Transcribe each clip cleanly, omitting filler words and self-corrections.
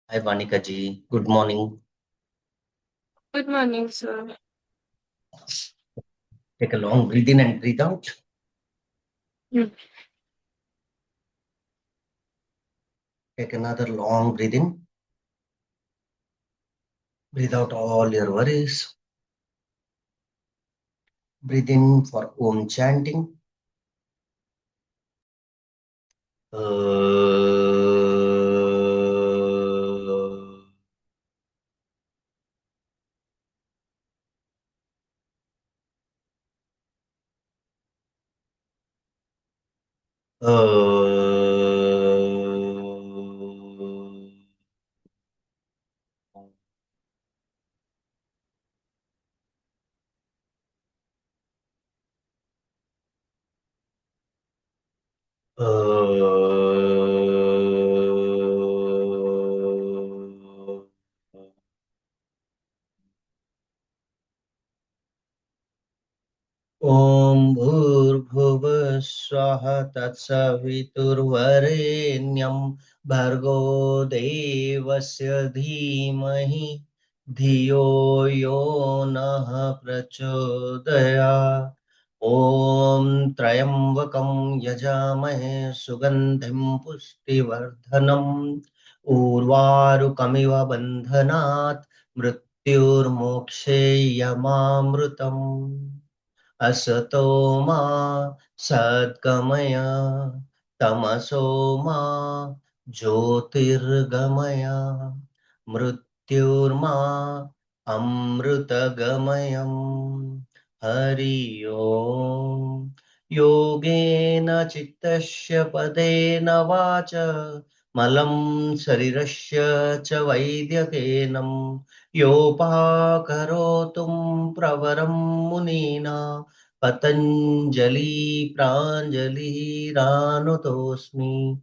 Hi, Vanika ji. Good morning. Good morning, sir. Take a long breathe in and breathe out. Mm. Take another long breathe in. Breathe out all your worries. Breathe in for Om chanting. ॐ भूर्भुवः स्वः तत्सवितुर्वरेण्यं भर्गो देवस्य धीमहि धियो यो नः प्रचोदयात्। ॐ त्र्यम्बकं यजामहे सुगन्धिं पुष्टिवर्धनम् उर्वारुकमिव बन्धनात् मृत्युर्मोक्षे यमामृतम्। असतो मा सद्गमय तमसो मा ज्योतिर्गमय मृत्युर्मा अमृतगमयम्। हरि ओम्। योगेन चित्तस्य पदेन वाच मलं शरीरस्य च वैद्यकेनं योपाकरोतुं प्रवरं मुनीना पतञ्जलि प्राञ्जलिरानुतोऽस्मि।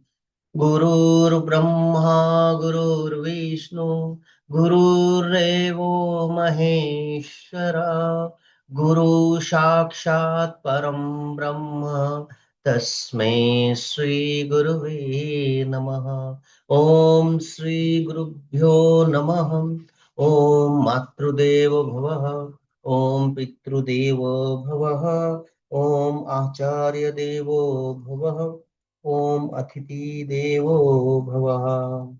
गुरुर्ब्रह्मा गुरुर्विष्णु गुरुर्देवो महेश्वरा गुरु साक्षात् परं ब्रह्म तस्मै श्री गुरुवे नमः। ओम श्री गुरुभ्यो नमः। ओम मातृदेवो भवः। ओम पितृदेवो भवः। ओम आचार्य देवो भवः। ओम अतिथि देवो भवः।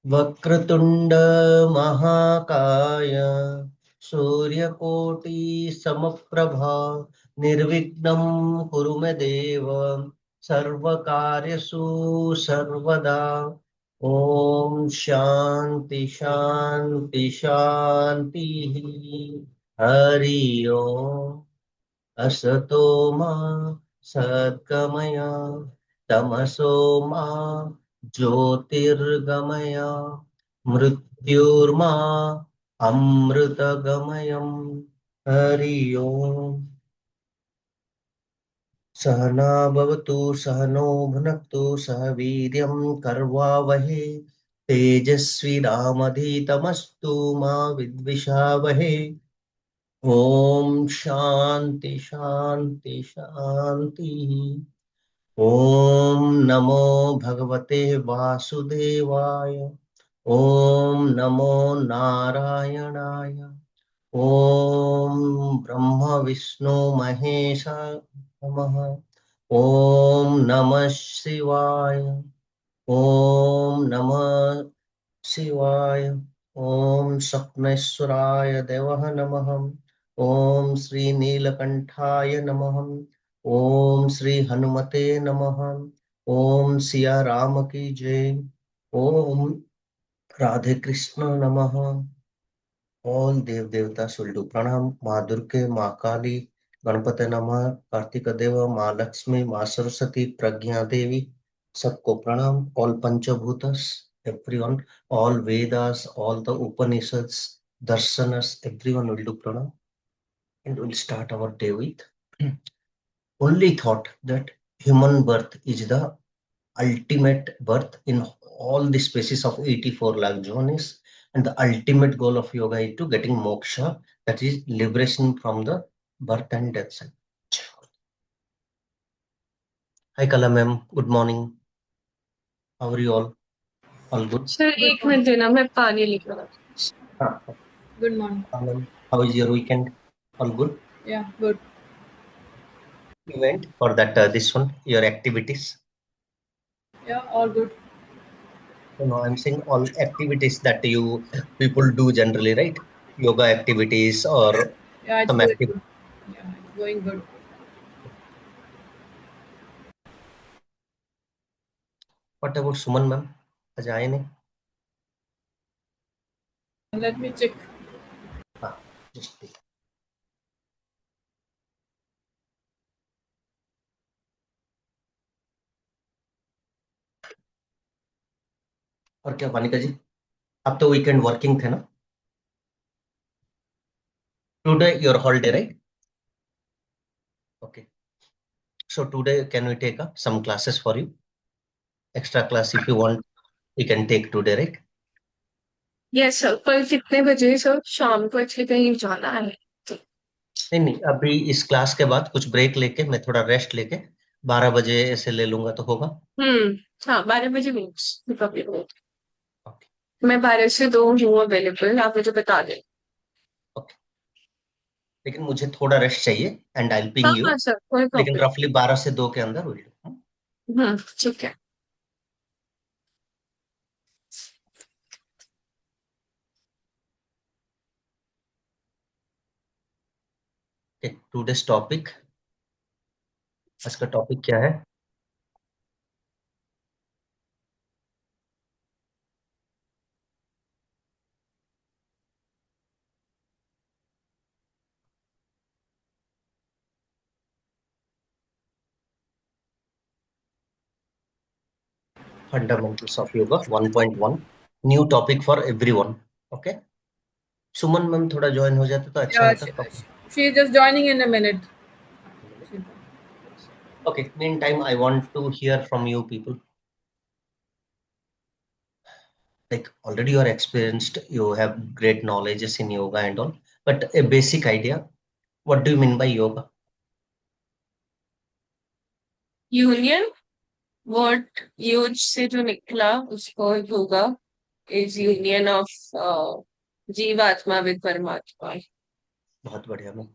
वक्रतुंड महाकाय सूर्यकोटि समप्रभा निर्विघ्नं कुरु मे देव सर्वकार्यसु सर्वदा। ओम शांति शांति शांति। हरि ओम। असतो मा सद्गमय तमसो मा ज्योतिर्गमय मृत्युर्मा अमृतगमयम्। हरि ओम्। सहना भवतु सहनो भुनक्तु सह वीर्यं कर्वावहे तेजस्विनामधीतमस्तु मा विद्विषावहे। ओम शांति शांति शांति। ओम नमो भगवते वासुदेवाय। ओम नमो नारायणाय। ओम ब्रह्म विष्णु महेश नमः। ओम नमः शिवाय। ओम नमः शिवाय। ओम स्वप्नेश्वराय देवः नमः। ओम श्री नीलकंठाय नमः। ओम श्री हनुमते नमः। ओम सिया राम की जय। ओम राधे कृष्ण नमः। ऑल देव देवता will do pranam। माँ दुर्गे, माँ काली, गणपति नमः, कार्तिक देव, माँ लक्ष्मी, माँ सरस्वती, प्रज्ञा देवी, सबको प्रणाम। ऑल पंचभूतस, everyone, all Vedas, all the Upanishads, Darshanas, everyone will do pranam. And we'll start our day with only thought that human birth is the ultimate birth in all the species of 84 lakh journeys, and the ultimate goal of yoga is to getting moksha, that is liberation from the birth and death cycle. Hi Kala ma'am, good morning. How are you all? All good? Sir एक minute देना, मैं पानी लेकर आती हूँ। हाँ, Good morning. how is your weekend? All good? Yeah, good. You went for that this one, your activities? Yeah, all good. No, I'm saying all activities that you people do generally, right? Yoga activities or Yeah, it's some going active. good. Yeah, it's going good. What about Suman ma'am? आज आए नहीं? Let me check. हाँ, just और क्या वानिका जी? आप तो weekend working थे ना? Today your holiday, right? Okay. So today can we take some classes for you? Extra class if you want, you can take today, right? Yes sir, पर कितने बजे सर? शाम को एक्चुअली कहीं जाना है। नहीं नहीं, अभी इस क्लास के बाद कुछ ब्रेक लेके मैं थोड़ा रेस्ट लेके 12 बजे ऐसे ले लूंगा तो होगा? हाँ 12 बजे मीन्स रिपब्लिक डे। ओके मैं 12 से 2 हूँ अवेलेबल, आप मुझे बता दें। ओके, लेकिन मुझे थोड़ा रेस्ट चाहिए एंड आई पिंग हाँ यू, हाँ सर, कोई लेकिन प्रॉब्लम। रफली 12 से 2 के अंदर विल डू। ठीक है। टुडेस टॉपिक, आज का टॉपिक क्या है? Fundamentals of yoga 1.1, new topic for everyone. Okay, Suman ma'am थोड़ा ज्वाइन हो जाते तो अच्छा Yeah, होता topic. she is just joining in a minute. Okay, meantime I want to hear from you people. Like already you are experienced, you have great knowledges in yoga and all, but a basic idea, what do you mean by yoga? Union, word use से जो निकला उसको yoga is union of जीवात्मा with परमात्मा। बहुत बढ़िया ma'am.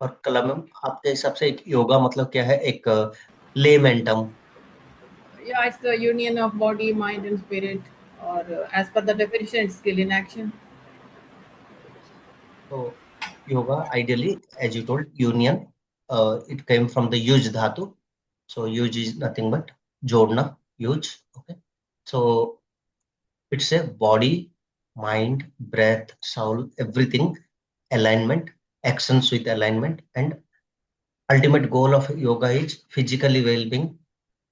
और कला मैम, आपके हिसाब से एक योगा मतलब क्या है, एक layman term? Yeah, it's the union of body, mind, and spirit, or as per the definition, it's skill in action. So yoga ideally, as you told, union, it came from the yuj dhatu. So yuj is nothing but jodna, yuj. Okay, so it's a body, mind, breath, soul, everything alignment, actions with alignment, and ultimate goal of yoga is physically well-being,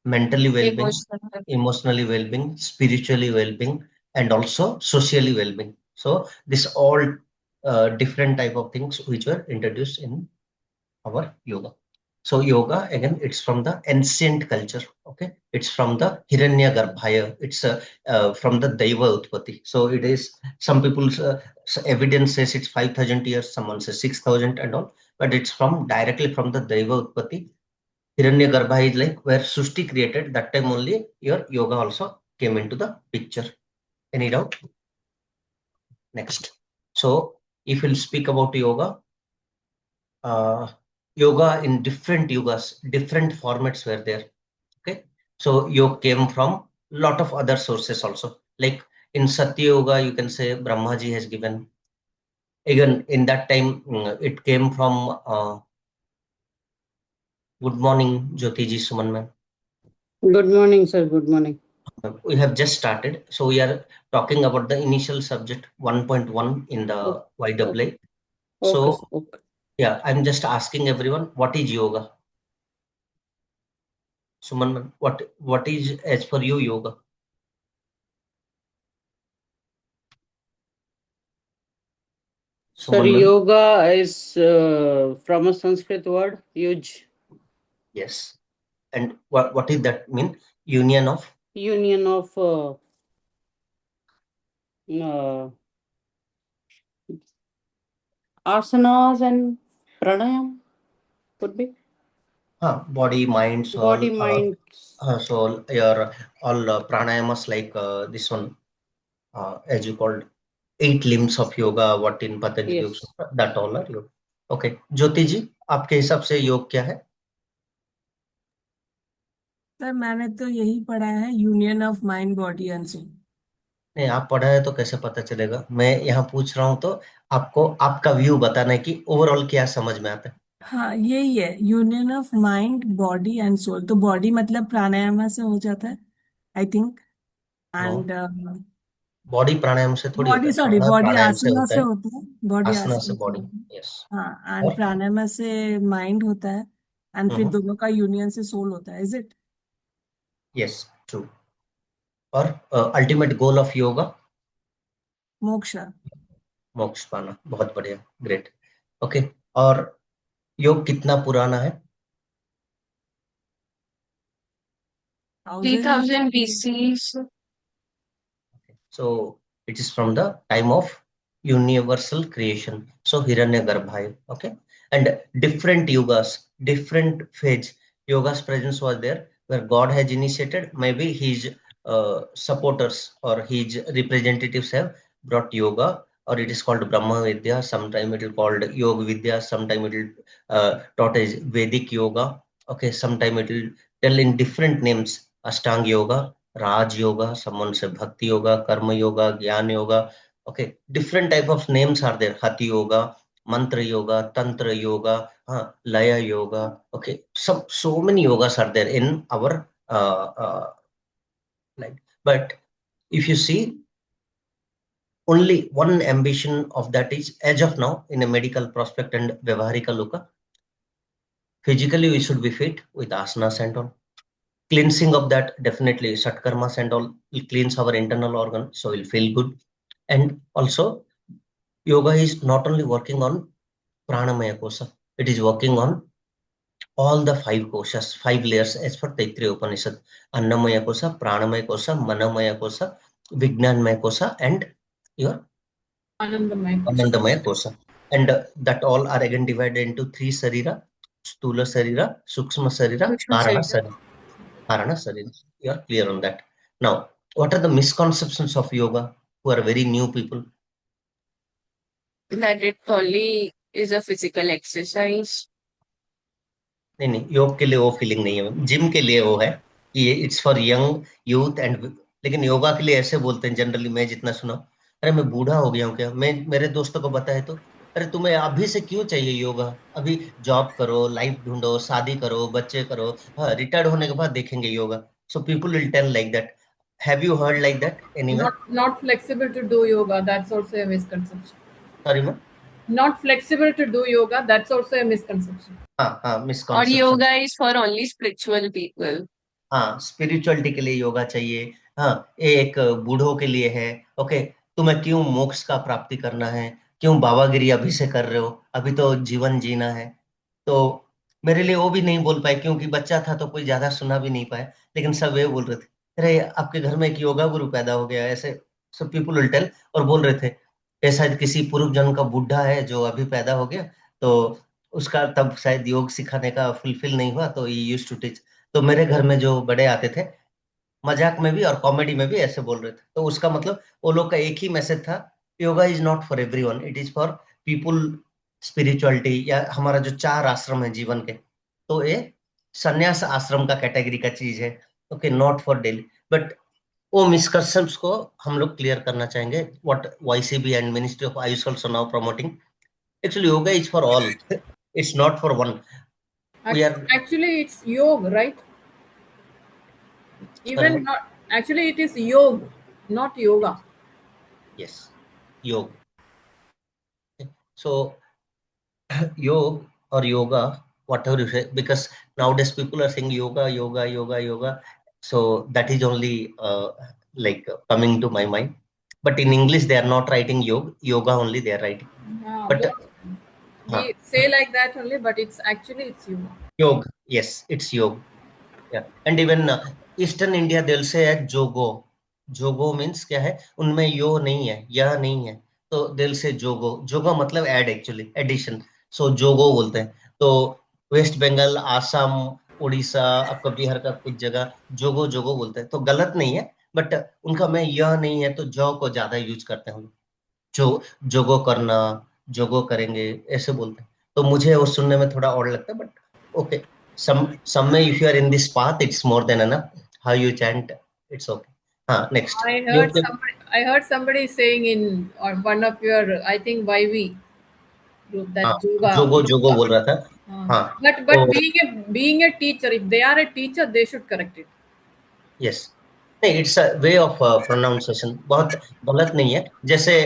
mentally well-being, emotional. emotionally well-being, spiritually well-being, and also socially well-being. So this all different type of things which were introduced in our yoga. So yoga again, it's from the ancient culture. Okay, it's from the Hiranya Garbhaya. It's from the Daiva Utpatti. So it is, some people's evidence says it's 5,000 years, someone says 6,000 and all, but it's from directly from the Daiva Utpatti. Hiranya Garbha is like where Sushti created, that time only your yoga also came into the picture. Any doubt? Next. So if we'll speak about yoga, yoga in different yugas, different formats were there. Okay, so yoga came from lot of other sources also. Like in Satya Yoga, you can say Brahmaji has given. Again, in that time, it came from. Good morning, Jyotiji Suman ma'am. Good morning, sir. Good morning. We have just started, so we are talking about the initial subject 1.1 in the YAA. Okay, So sir. Okay. yeah, I'm just asking everyone, what is yoga? Suman ma'am, what is as for you yoga? Sir, Suman ma'am? yoga is from a Sanskrit word, yuj, Yes. And what is that mean? Union of? union of asanas and pranayam, could be. हाँ, body, mind, soul, Body, mind. soul, your all pranayamas like this one, as you called 8 limbs of yoga, what in Patanjali Yoga Yes. Sutra, that all are yoga. Okay, ज्योति जी, आपके हिसाब से योग क्या है? Sir मैंने तो यही पढ़ा है, union of mind body and soul. नहीं, आप पढ़ा है तो कैसे पता चलेगा? मैं यहाँ पूछ रहा हूँ तो आपको आपका व्यू बताना है कि ओवरऑल क्या समझ में आता है। हाँ यही है, union of mind body and soul. तो बॉडी मतलब प्राणायाम से हो जाता है I think, no, and body प्राणायाम से थोड़ी होता बॉडी, है, सॉरी, प्राणायाम बॉडी प्राणायाम से आसना होता से है, होता है, बॉडी आसना से आसना से बॉडी। होता है। यस। हाँ, एंड और प्राणायाम से माइंड होता है, एंड फिर दोनों का यूनियन से सोल होता है, इज इट? Yes, true. और अल्टीमेट गोल ऑफ योगा मोक्ष। मोक्ष पाना। बहुत बढ़िया, ग्रेट। ओके, और योग कितना पुराना है? 3000 BC. So it is from the time of universal creation. So Hiranyagarbha. Okay, and different yugas, different phase yoga's presence was there where God has initiated. Maybe his supporters or his representatives have brought yoga, or it is called Brahma Vidya. Sometime it is called Yoga Vidya. Sometime it will taught as Vedic yoga. Okay, sometime it will tell in different names. Ashtanga yoga, Raj Yoga, someone say Bhakti Yoga, Karma Yoga, Gyan Yoga. Okay, different type of names are there. Hatha Yoga, Mantra Yoga, Tantra Yoga, Laya Yoga. Okay, so many yogas are there in our life. But if you see, only one ambition of that is, as of now, in a medical prospect and Vyavaharika Loka, physically we should be fit with asanas and all. Cleansing of that, definitely satkarmas and all will cleanse our internal organ, so we'll feel good. And also yoga is not only working on pranamaya kosha, it is working on all the 5 koshas, 5 layers as per Taittiriya Upanishad: annamaya kosha, pranamaya kosha, manamaya kosha, vijnanmaya kosha, and your Anandamaya. anandamaya kosha. And that all are again divided into 3 sarira: stula sarira, sukshma sarira, Which was karana it? sarira. Karana sarira. You are clear on that. Now, what are the misconceptions of yoga who are very new people? That it only is a physical exercise. नहीं नहीं, योग के लिए वो feeling नहीं है, gym के लिए वो है कि ये it's for young youth and, लेकिन योगा के लिए ऐसे बोलते हैं जनरली, मैं जितना सुना। अरे मैं बूढ़ा हो गया हूँ क्या? मैं मेरे दोस्तों को बताया तो, अरे तुम्हें अभी से क्यों चाहिए योगा? अभी जॉब करो, लाइफ ढूंढो, शादी करो, बच्चे करो, हाँ रिटायर्ड होने के बाद देखेंगे yoga. So people will tell like that. Have you heard like that anywhere? Not flexible to do yoga. That's also a misconception. Sorry ma'am. Not flexible to do yoga. That's also a misconception. हाँ हाँ, Or misconception. yoga is for only spiritual people. हाँ, spirituality के लिए योगा चाहिए। हाँ, ये एक बूढ़ों के लिए है। ओके, तुम्हें क्यों मोक्ष का प्राप्ति करना है? क्यों बाबागिरी अभी से कर रहे हो? अभी तो जीवन जीना है। तो मेरे लिए वो भी नहीं बोल पाए क्योंकि बच्चा था तो कोई ज्यादा सुना भी नहीं पाया, लेकिन सब ये बोल रहे थे, अरे आपके घर में एक योगा गुरु पैदा हो गया, ऐसे सब पीपल विल टेल। और बोल रहे थे ये शायद किसी पूर्व जन्म का बुढ़ा है जो अभी पैदा हो गया, तो उसका तब शायद योग सिखाने का फुलफिल नहीं हुआ, तो ये यूज्ड टू टीच। तो मेरे घर में जो बड़े आते थे, मजाक में भी और कॉमेडी में भी ऐसे बोल रहे थे। तो उसका मतलब वो लोग का एक ही मैसेज था, yoga is not for everyone, it is for people spirituality, या हमारा जो 4 आश्रम है जीवन के, तो ये संन्यास आश्रम का कैटेगरी का चीज है। Okay, not for daily. But वो मिसकंसेप्ट्स को हम लोग क्लियर करना चाहेंगे, what YCB and ministry of AYUSH also now promoting. Actually yoga is for all, it's not for one. We are Actually, it's yoga, right? Even not. Actually, it is yoga, not yoga. yes, योग। So yog or yoga, whatever you say, because nowadays people are saying yoga, yoga, yoga, yoga. So that is only like coming to my mind. But in English they are not writing yoga only they are writing. But We say like that only, but it's yoga. yog, yes, it's yog. Yeah, and even Eastern India they'll say jogo. Jogo means क्या है? उनमें यो नहीं है, या नहीं है, तो they'll say jogo. Jogo मतलब add, actually addition. So jogo बोलते हैं। तो वेस्ट बंगाल, आसाम, उड़ीसा, आपका बिहार का कुछ जगह जोगो जोगो बोलते हैं, तो गलत नहीं है, बट उनका में यह नहीं है, तो जौ को ज्यादा यूज करते हैं हम लोग। जो जोगो करना, जोगो करेंगे, ऐसे बोलते हैं। तो मुझे वो सुनने में थोड़ा और लगता है, बट ओके, some में if you are in this path it's more than enough, how you chant, it's okay. हाँ, next. I heard somebody saying in or one of your, I think YV group, हाँ, that yoga. जोगो जोगो बोल रहा था। हाँ, But तो being a teacher, if they are a teacher, they should correct it. Yes, नहीं, it's a way of pronunciation, बहुत गलत नहीं है। जैसे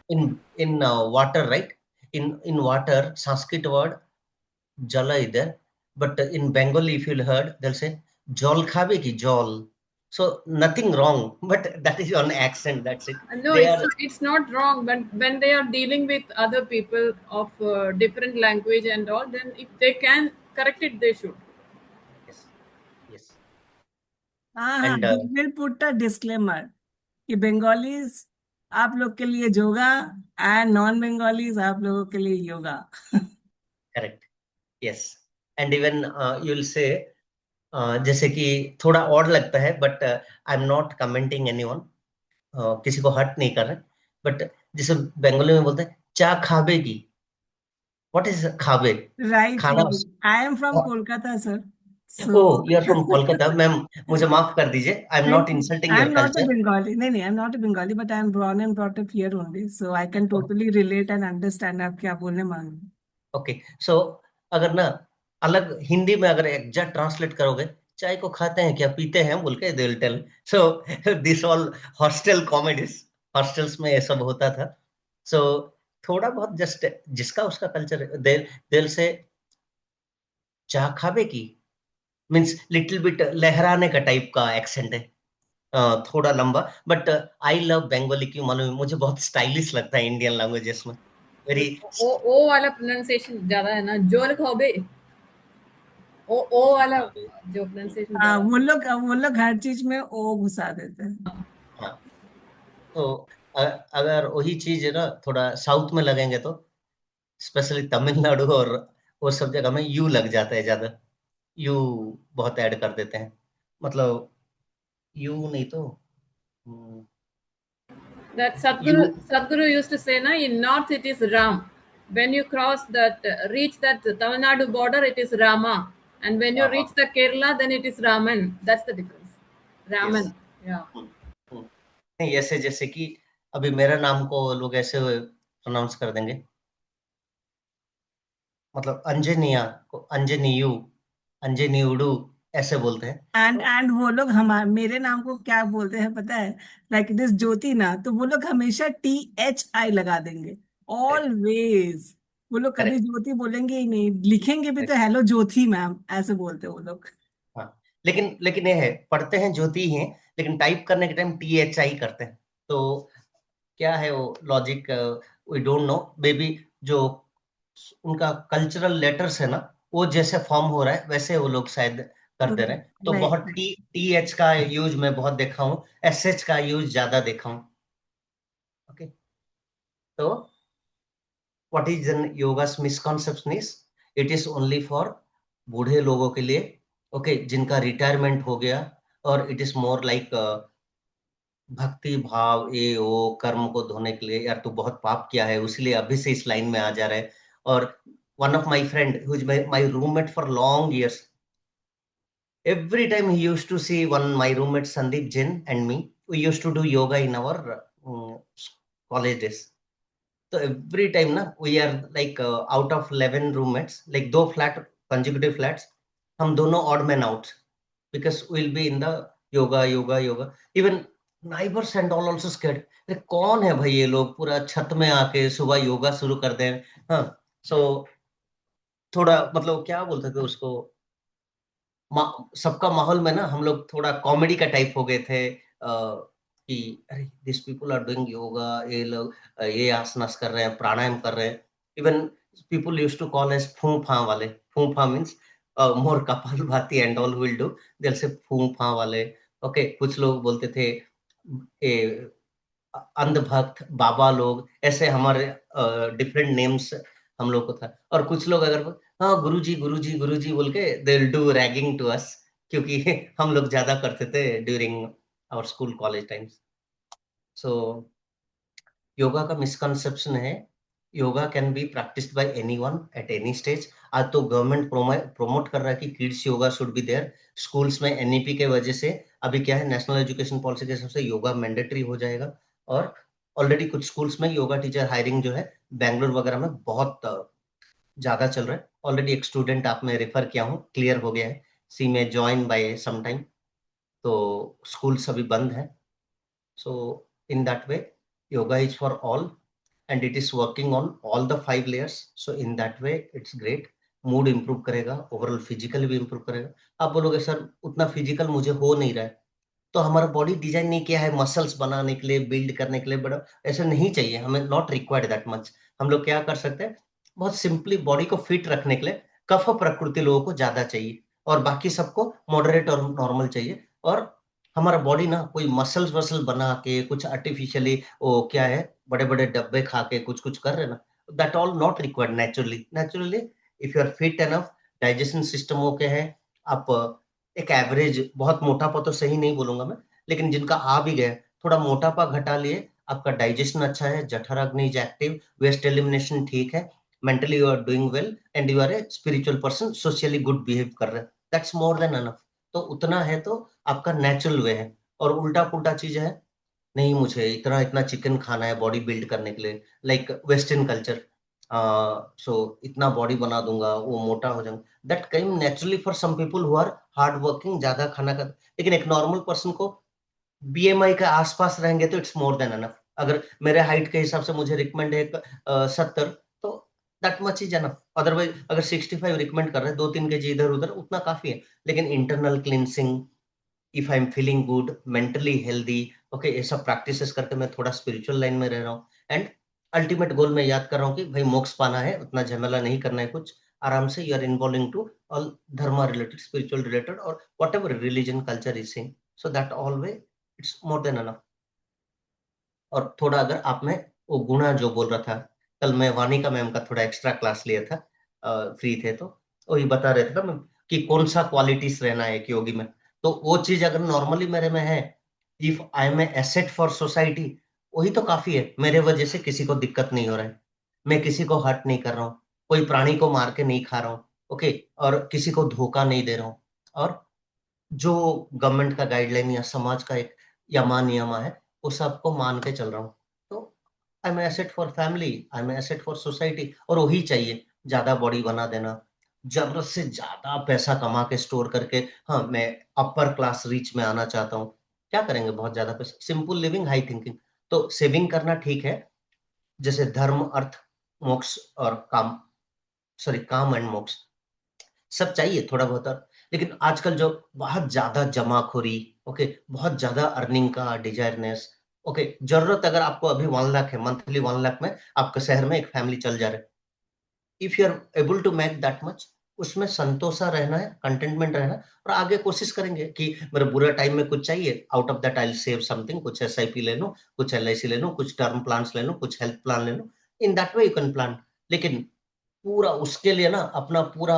in in water, right, in water Sanskrit word jal is there, but in Bengali if you heard they'll say jol khabe ki jol, so nothing wrong, but that is on accent, that's it. No, They are, it's not wrong. But when they are dealing with other people of different language and all, then if they can correct it, they should. yes, yes, हाँ हाँ, and we will put a disclaimer कि Bengalis आप लोग के लिए जोगा and non Bengalis आप लोगों के लिए yoga. correct, yes, and even you'll say जैसे कि थोड़ा और लगता है, but I am not commenting anyone, किसी को हर्ट नहीं कर रहे, बट जैसे बंगाली में बोलते हैं चा खाबे की, व्हाट इज खाबे, राइट खाना। Right, I am from Kolkata sir, oh, so you are from Kolkata ma'am, मुझे माफ कर दीजिए, I am not insulting I am your not a culture. Bengali, नहीं नहीं, I am not a Bengali, but I am born and brought up here only, so I can totally relate and understand आप क्या बोलने मांग रहे हैं। ओके, सो अगर ना अलग हिंदी में अगर एग्जैक्ट ट्रांसलेट करोगे, चाय को खाते हैं क्या, पीते हैं बोल के, they will tell. So this all hostel comedies, hostels में ये सब होता था। सो थोड़ा बहुत जस्ट जिसका उसका कल्चर, दे विल से चाय खाबे की, मीन्स लिटिल बिट लहराने का टाइप का एक्सेंट है, थोड़ा लंबा, बट आई लव बंगाली, क्यों मालूम है? मुझे बहुत स्टाइलिश लगता है इंडियन लैंग्वेजेस में, वेरी। ओ वाला प्रोनाउंसिएशन ज्यादा है ना, जोल खोबे, ओ वाला जो प्रोनाउंसिएशन हाँ, ज्यादा। वो लोग हर चीज में ओ घुसा देते हैं। हाँ, तो अगर वही चीज है ना थोड़ा साउथ में लगेंगे, तो स्पेशली तमिलनाडु और वो सब जगह में यू लग जाता है ज्यादा, यू बहुत ऐड कर देते हैं, मतलब यू नहीं तो That you. Sadhguru used to say, na, in north it is Ram. When you cross that, reach that Tamil Nadu border, it is Rama. And when you reach the Kerala, then it is Raman. That's the difference. Yes, Raman. Yeah. नहीं, ऐसे जैसे कि अभी मेरा नाम को लोग ऐसे प्रोनाउंस कर देंगे, मतलब अंजनिया को अंजनीयू, अंजनीउडू ऐसे बोलते हैं। एंड वो लोग मेरे नाम को क्या बोलते हैं पता है? लाइक इट इज ज्योति ना, तो वो लोग हमेशा THI लगा देंगे, करेक्ट, ऑलवेज। वो लोग कभी करेक्ट, ज्योति बोलेंगे ही नहीं, लिखेंगे भी तो हेलो ज्योति मैम ऐसे बोलते हैं वो लोग। हाँ, लेकिन ये है, पढ़ते हैं ज्योति ही हैं, लेकिन टाइप करने के टाइम THI करते हैं। तो क्या है वो logic, we don't know, baby जो उनका कल्चरल लेटर्स है ना, वो जैसे फॉर्म हो रहा है वैसे वो लोग शायद कर दे रहे हैं, तो राइट। बहुत TH का यूज मैं बहुत देखा हूँ, SH का यूज ज्यादा देखा हूँ। ओके, तो what is yoga's misconception is, it is only for बूढ़े लोगों के लिए, ओके, जिनका रिटायरमेंट हो गया, और इट इज मोर लाइक भक्ति भाव, ये वो कर्म को धोने के लिए, यार तू बहुत पाप किया है उसलिए अभी से इस लाइन में आ जा रहा है। और one of my friend who is my roommate for long years, every time he used to see one my roommate Sandeep Jain and me, we used to do yoga in our college days. So every time na we are like out of 11 roommates, like दो flat consecutive flats, हम दोनों odd man out, because we'll be in the yoga. Even neighbors and all also scared, अरे कौन है भाई ये लोग पूरा छत में आके सुबह योगा शुरू कर दें। हाँ, so थोड़ा मतलब क्या बोलते थे उसको, सबका माहौल में ना हम लोग थोड़ा कॉमेडी का टाइप हो गए थे, कि अरे this people are doing yoga, ये लोग ये आसनास कर रहे हैं, प्राणायाम कर रहे हैं। Even people used to call us फूंफा वाले, फूंफा means more Kapalbhati and all will do, there से फूंफा वाले। ओके, कुछ लोग बोलते थे ए अंधभक्त बाबा लोग, ऐसे हमारे डिफरेंट नेम्स हम लोग को था। और कुछ लोग अगर हाँ, गुरुजी बोल के they will do ragging to us, क्योंकि हम लोग ज्यादा करते थे during our school college times. So yoga का मिसकंसेप्शन है, yoga can be practised by anyone at any stage. आज तो गवर्नमेंट प्रोमोट कर रहा है कि kids yoga should be there schools में। एनईपी के वजह से अभी क्या है, नेशनल एजुकेशन पॉलिसी के हिसाब से योगा मैंडेटरी हो जाएगा। और ऑलरेडी कुछ स्कूल्स में योगा टीचर हायरिंग जो है बैंगलोर वगैरह में बहुत ज्यादा चल रहा है। ऑलरेडी एक स्टूडेंट आप में रेफर किया हूँ, क्लियर हो गया है, सी में ज्वाइन बाय सम टाइम। तो स्कूल्स अभी बंद है। So in that way, yoga is for all and it is working on all the 5 layers. So in that way, it's great. Mood improve करेगा, ओवरऑल फिजिकल भी improve करेगा। आप बोलोगे sir उतना फिजिकल मुझे हो नहीं रहा है, तो हमारा बॉडी डिजाइन नहीं किया है मसल्स बनाने के लिए, बिल्ड करने के लिए। बड़ा ऐसा नहीं चाहिए हमें, नॉट रिक्वायर्ड दैट मच। हम लोग क्या कर सकते हैं, बहुत सिंपली बॉडी को फिट रखने के लिए कफ प्रकृति लोगों को ज्यादा चाहिए और बाकी सबको मॉडरेट और नॉर्मल चाहिए। और हमारा बॉडी ना कोई मसल्स वसल बना के कुछ आर्टिफिशियली वो क्या है, बड़े बड़े डब्बे खा के कुछ कुछ कर रहे ना, that all not required. Naturally if you are fit enough, digestion system okay है, आप एक एवरेज, बहुत मोटापा तो सही नहीं बोलूंगा मैं, लेकिन जिनका आ भी गया थोड़ा मोटापा घटा लिए, आपका डाइजेशन अच्छा है, जठराग्नि इज एक्टिव, वेस्ट एलिमिनेशन ठीक है, mentally you are doing well and you are a spiritual person, socially good behave कर रहे हैं, दैट्स मोर देन एनफ। तो उतना है तो आपका नेचुरल वे है। और उल्टा पुल्टा चीज है, नहीं मुझे इतना इतना चिकन खाना है बॉडी बिल्ड करने के लिए, लाइक वेस्टर्न कल्चर, सो इतना बॉडी बना दूंगा, वो मोटा हो जाऊंगा, that come naturally for some people who are hard working, ज्यादा खाना का। लेकिन एक नॉर्मल पर्सन को बीएमआई के आसपास रहेंगे तो इट्स मोर देन एनफ। अगर मेरे हाइट के हिसाब से मुझे रिकमेंड है 70, तो that much is enough. Otherwise अगर 65 रिकमेंड कर रहे हैं, 2-3 kg इधर उधर, उतना काफी है। लेकिन internal cleansing, if I am feeling good, mentally healthy, okay, ये सब प्रैक्टिसेस करके मैं थोड़ा स्पिरिचुअल लाइन में रह रहा हूँ। एंड अल्टीमेट गोल मैं याद कर रहा हूँ कि भाई मोक्ष पाना है, उतना झमेला नहीं करना है, कुछ आराम से you are involving to all dharma related, spiritual related, और whatever religion culture is same, so that all way it's more than enough. और थोड़ा अगर आप में वो गुणा जो बोल रहा था, कल मैं वानिका मैम का थोड़ा एक्स्ट्रा क्लास लिया था, फ्री थे तो वही बता रहे थे ना मैम कि कौन सा क्वालिटीज रहना है एक योगी में। तो वो चीज अगर नॉर्मली मेरे में है, if I am a asset for society, वही तो काफी है। मेरे वजह से किसी को दिक्कत नहीं हो रहा है, मैं किसी को हर्ट नहीं कर रहा हूँ, कोई प्राणी को मार के नहीं खा रहा हूँ, ओके, और किसी को धोखा नहीं दे रहा हूँ, और जो गवर्नमेंट का गाइडलाइन या समाज का एक यमा नियमा है वो सबको मान के चल रहा हूँ। तो I am asset for family, I am asset for society. और वही चाहिए, ज्यादा बॉडी बना देना, जरूरत से ज्यादा पैसा कमा के स्टोर करके, हाँ मैं अपर क्लास रीच में आना चाहता हूँ, क्या करेंगे बहुत ज्यादा पैसा, सिंपल लिविंग, हाई थिंकिंग। तो सेविंग करना ठीक है, जैसे धर्म, अर्थ, मोक्ष और काम, सॉरी काम एंड मोक्ष सब चाहिए थोड़ा बहुत। और लेकिन आजकल जो बहुत ज्यादा जमाखोरी, ओके, बहुत ज्यादा अर्निंग का डिजायरनेस, ओके, जरूरत अगर आपको अभी 1 लाख है, मंथली 1 लाख में आपके शहर में एक फैमिली चल जा रहा है, if you are able to make that much, उसमें संतोषा रहना है, कंटेंटमेंट रहना है, और आगे कोशिश करेंगे कि मेरे बुरे टाइम में कुछ चाहिए, out of that I save something, कुछ एसआईपी ले लूं, कुछ एलआईसी ले लूं, कुछ टर्म प्लान्स ले लूं, कुछ हेल्थ प्लान ले लूं, in that way you can plan. लेकिन पूरा उसके लिए ना अपना पूरा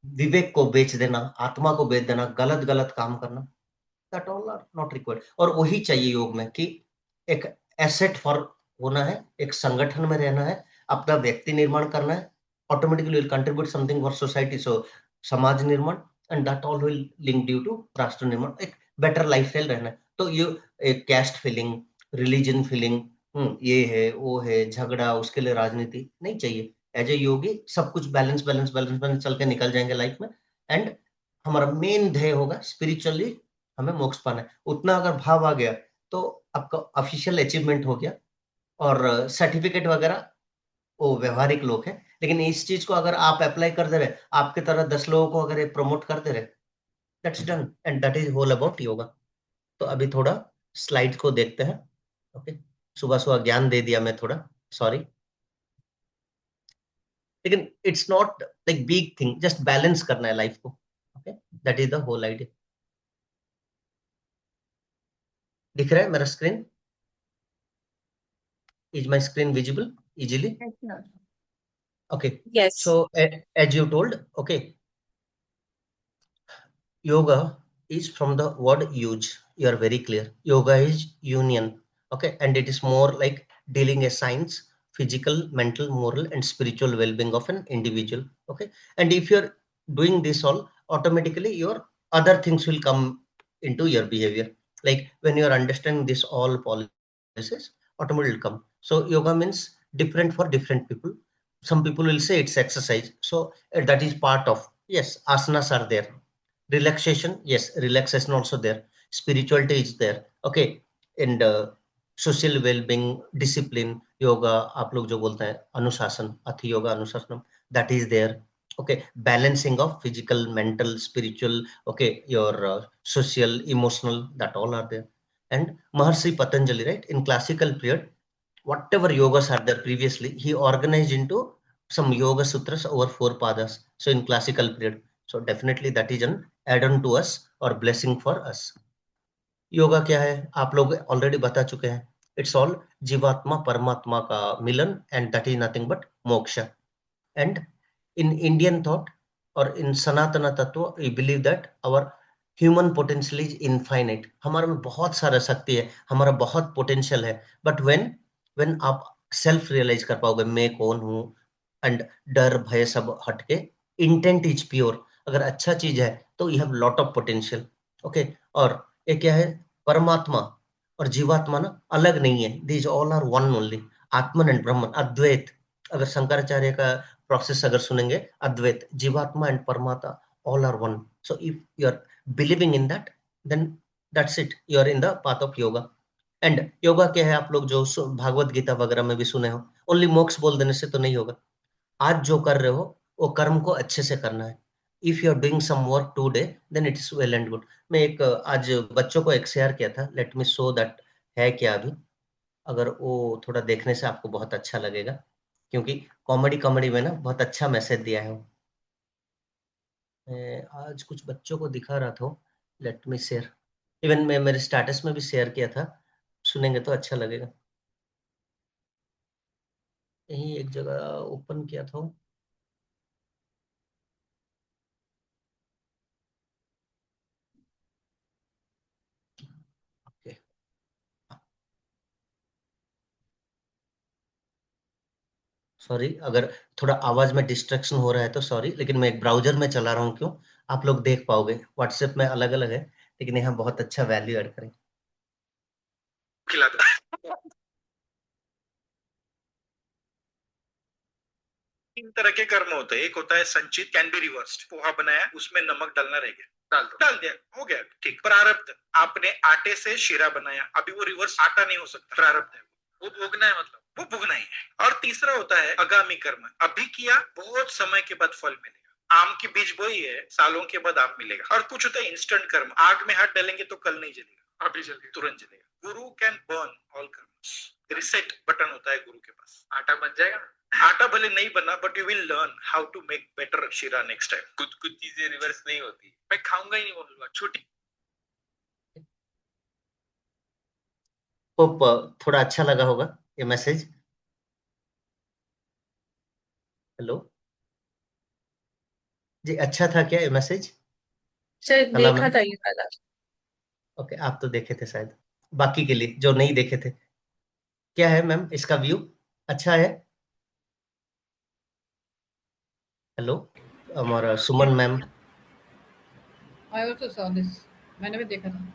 विवेक को बेच देना, आत्मा को बेच देना, गलत गलत काम करना, that all are not required. और वही चाहिए योग में कि एक एसेट फॉर होना है, एक संगठन में रहना है, अपना व्यक्ति निर्माण करना है, automatically will contribute something for society, so समाज निर्माण, and that all will link due to राष्ट्र निर्माण, एक बेटर लाइफस्टाइल रहना है। तो ये एक कैस्ट फीलिंग, रिलीजन फीलिंग, ये है वो है, झगड़ा, उसके लिए राजनीति नहीं चाहिए। एज ए योगी सब कुछ बैलेंस बैलेंस बैलेंस बैलेंस चल के निकल जाएंगे लाइफ में। एंड हमारा मेन ध्येय होगा स्पिरिचुअली हमें मोक्ष पाना है। उतना अगर भाव आ गया तो आपका ऑफिशियल अचीवमेंट हो गया। और सर्टिफिकेट वगैरह वो व्यवहारिक लोग हैं, लेकिन इस चीज को अगर आप अप्लाई कर दे रहे, आपके तरह 10 लोगों को अगर प्रमोट कर दे रहे, that's done and that is whole about yoga. तो अभी थोड़ा स्लाइड को देखते हैं। ओके, सुबह सुबह ज्ञान दे दिया मैं थोड़ा, सॉरी, लेकिन it's not like big thing, just balance करना है लाइफ को। Okay, that is the whole idea. दिख रहा है मेरा screen? Is my screen visible easily? Yes, sir. Okay. Yes. So as you told, okay, yoga is from the word use. You are very clear. Yoga is union. Okay, and it is more like dealing a science, physical, mental, moral, and spiritual well-being of an individual. Okay, and if you're doing this all, automatically your other things will come into your behavior. Like when you are understanding this all policies, automatically will come. So yoga means different for different people. Some people will say it's exercise. So that is part of, yes, asanas are there. Relaxation, yes, relaxation also there. Spirituality is there. Okay, and social well-being, discipline, yoga, आप लोग जो बोलते हैं अनुशासन, अति yoga अनुशासनम, that is there. Okay, balancing of physical, mental, spiritual, okay, your social, emotional, that all are there. And Maharshi Patanjali, right, in classical period, whatever yogas are there previously, he organized into some yoga sutras over 4 padas. So in classical period, so definitely that is an add-on to us or blessing for us. Yoga क्या है आप लोग already बता चुके हैं. It's all जीवात्मा परमात्मा का मिलन, and that is nothing but moksha. And in Indian thought और इन सनातन तत्व we believe that our human potential is infinite. हमारे में बहुत सारा शक्ति है, हमारा बहुत पोटेंशियल है, बट व्हेन आप सेल्फ रियलाइज कर पाओगे मैं कौन हूँ, एंड डर भय सब हटके इंटेंट इज प्योर, अगर अच्छा चीज है तो you have lot of potential. Okay, और ये क्या है, परमात्मा और जीवात्मा ना अलग नहीं है, these all are one only. Atman and brahman, Advaita. अगर शंकराचार्य का प्रोसेस अगर सुनेंगे, अद्वैत, jivatma and paramatma all are one. So if you are believing in that, then that's it, you are in the path of yoga. And yoga क्या है, आप लोग जो भागवत गीता वगैरह में भी सुने हो, ओनली मोक्ष बोल देने से तो नहीं होगा. आज जो कर रहे हो वो कर्म को अच्छे से करना है. If you are doing some work today, then it is well and good. मैं एक आज बच्चों को एक शेयर किया था, लेट मी शो दैट है क्या अभी. अगर वो थोड़ा देखने से आपको बहुत अच्छा लगेगा, क्योंकि कॉमेडी कॉमेडी में ना बहुत अच्छा मैसेज दिया है. मैं आज कुछ बच्चों को दिखा रहा था, लेट मी शेयर. इवन मैं मेरे स्टेटस में भी शेयर किया था, सुनेंगे तो अच्छा लगेगा. यही एक जगह ओपन किया था. सॉरी अगर थोड़ा आवाज में डिस्ट्रैक्शन हो रहा है तो सॉरी, लेकिन मैं एक ब्राउजर में चला रहा हूँ. क्यों, आप लोग देख पाओगे. व्हाट्सएप में अलग अलग है, लेकिन यहाँ बहुत अच्छा वैल्यू ऐड करें. तीन तरह के कर्म होते हैं. एक होता है संचित, कैन बी रिवर्स्ड. पोहा बनाया, उसमें नमक डालना रह गया, डाल दिया, हो गया, ठीक. प्रारब्ध, आपने आटे से शीरा बनाया, अभी वो रिवर्स आटा नहीं हो सकता, प्रारब्ध है, वो भोगना है, मतलब वो भोगना ही है. और तीसरा होता है आगामी कर्म. अभी किया, बहुत समय के बाद फल मिलेगा. आम की बीज बोई है, सालों के बाद आम मिलेगा. और कुछ होता है इंस्टेंट कर्म. आग में हाथ डालेंगे तो कल नहीं जलेगा, अभी जलेगा, तुरंत जलेगा. गुरु कैन बर्न ऑल कर्म्स. रिसेट बटन होता है गुरु के पास. आटा बन जाएगा. आटा भले नहीं बना, but you will learn how to make better sheera next time. कुछ चीजें रिवर्स नहीं होती. मैं खाऊंगा ही नहीं वो हलवा, छोटी. होप थोड़ा अच्छा लगा होगा ये मैसेज. हेलो जी, अच्छा था क्या ये मैसेज? शायद कला देखा मैम, था ये वाला. ओके, आप तो देखे थे शायद. बाकी के लिए जो नहीं देखे थे, क्या है मैम इसका व्यू? अच्छा है. हेलो हमारा सुमन ma'am. I also saw this. मैंने भी देखा था.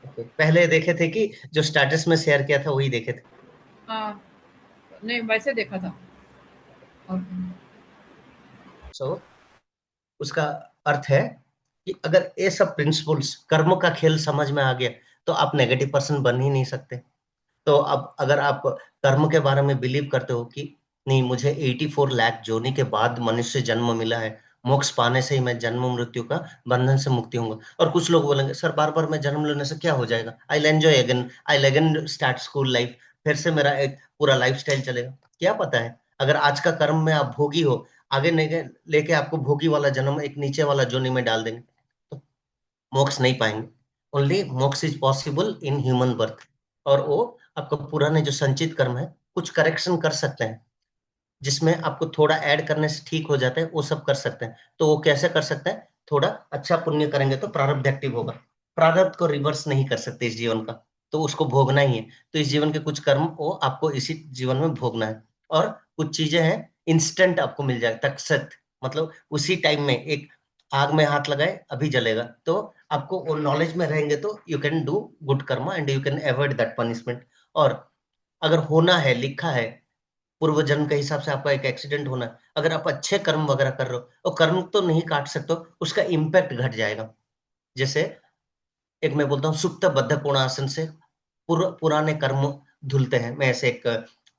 ओके, पहले देखे थे कि जो स्टेटस में शेयर किया था वही देखे थे? हाँ, नहीं वैसे देखा था. सो उसका अर्थ है कि अगर ये सब प्रिंसिपल्स, कर्म का खेल समझ में आ गया, तो आप नेगेटिव पर्सन बन ही नहीं सकते. तो अब अगर आप कर्म के बारे में बिलीव करते हो कि नहीं, मुझे 84 लाख जोनी के बाद मनुष्य जन्म मिला है, मोक्ष पाने से ही मैं जन्म मृत्यु का बंधन से मुक्ति होऊंगा. और कुछ लोग बोलेंगे सर बार बार मैं जन्म लेने से क्या हो जाएगा, I will enjoy again, I will again start school life, फिर से मेरा एक पूरा लाइफस्टाइल चलेगा. क्या पता है, अगर आज का कर्म में आप भोगी हो, आगे लेके आपको भोगी वाला जन्म एक नीचे वाला जोनी में डाल देंगे, तो मोक्ष नहीं पाएंगे. ओनली मोक्ष is possible in human birth. और वो आपका पुराने जो संचित कर्म है, कुछ करेक्शन कर सकते हैं. जिसमें आपको थोड़ा ऐड करने से ठीक हो जाता है, वो सब कर सकते हैं। तो वो कैसे कर सकते हैं? थोड़ा अच्छा पुण्य करेंगे तो प्रारब्ध एक्टिव होगा। प्रारब्ध को रिवर्स नहीं कर सकते इस जीवन का, तो उसको भोगना ही है। तो इस जीवन के कुछ कर्म वो आपको इसी जीवन में भोगना है। और कुछ चीजें हैं इंस्टेंट आपको मिल जाएगा, तत्क्षण, मतलब उसी टाइम में। एक आग में हाथ लगाए अभी जलेगा, तो आपको वो नॉलेज में रहेंगे तो यू कैन डू गुड कर्म and you can avoid that punishment. और अगर होना है, लिखा है पूर्व जन्म के हिसाब से आपका एक एक्सीडेंट होना है, अगर आप अच्छे कर्म वगैरह कर रहे हो, और कर्म तो नहीं काट सकते हो, उसका इम्पैक्ट घट जाएगा। जैसे एक मैं बोलता हूँ सुप्त बद्ध कोणासन से पुराने कर्म धुलते हैं। मैं ऐसे एक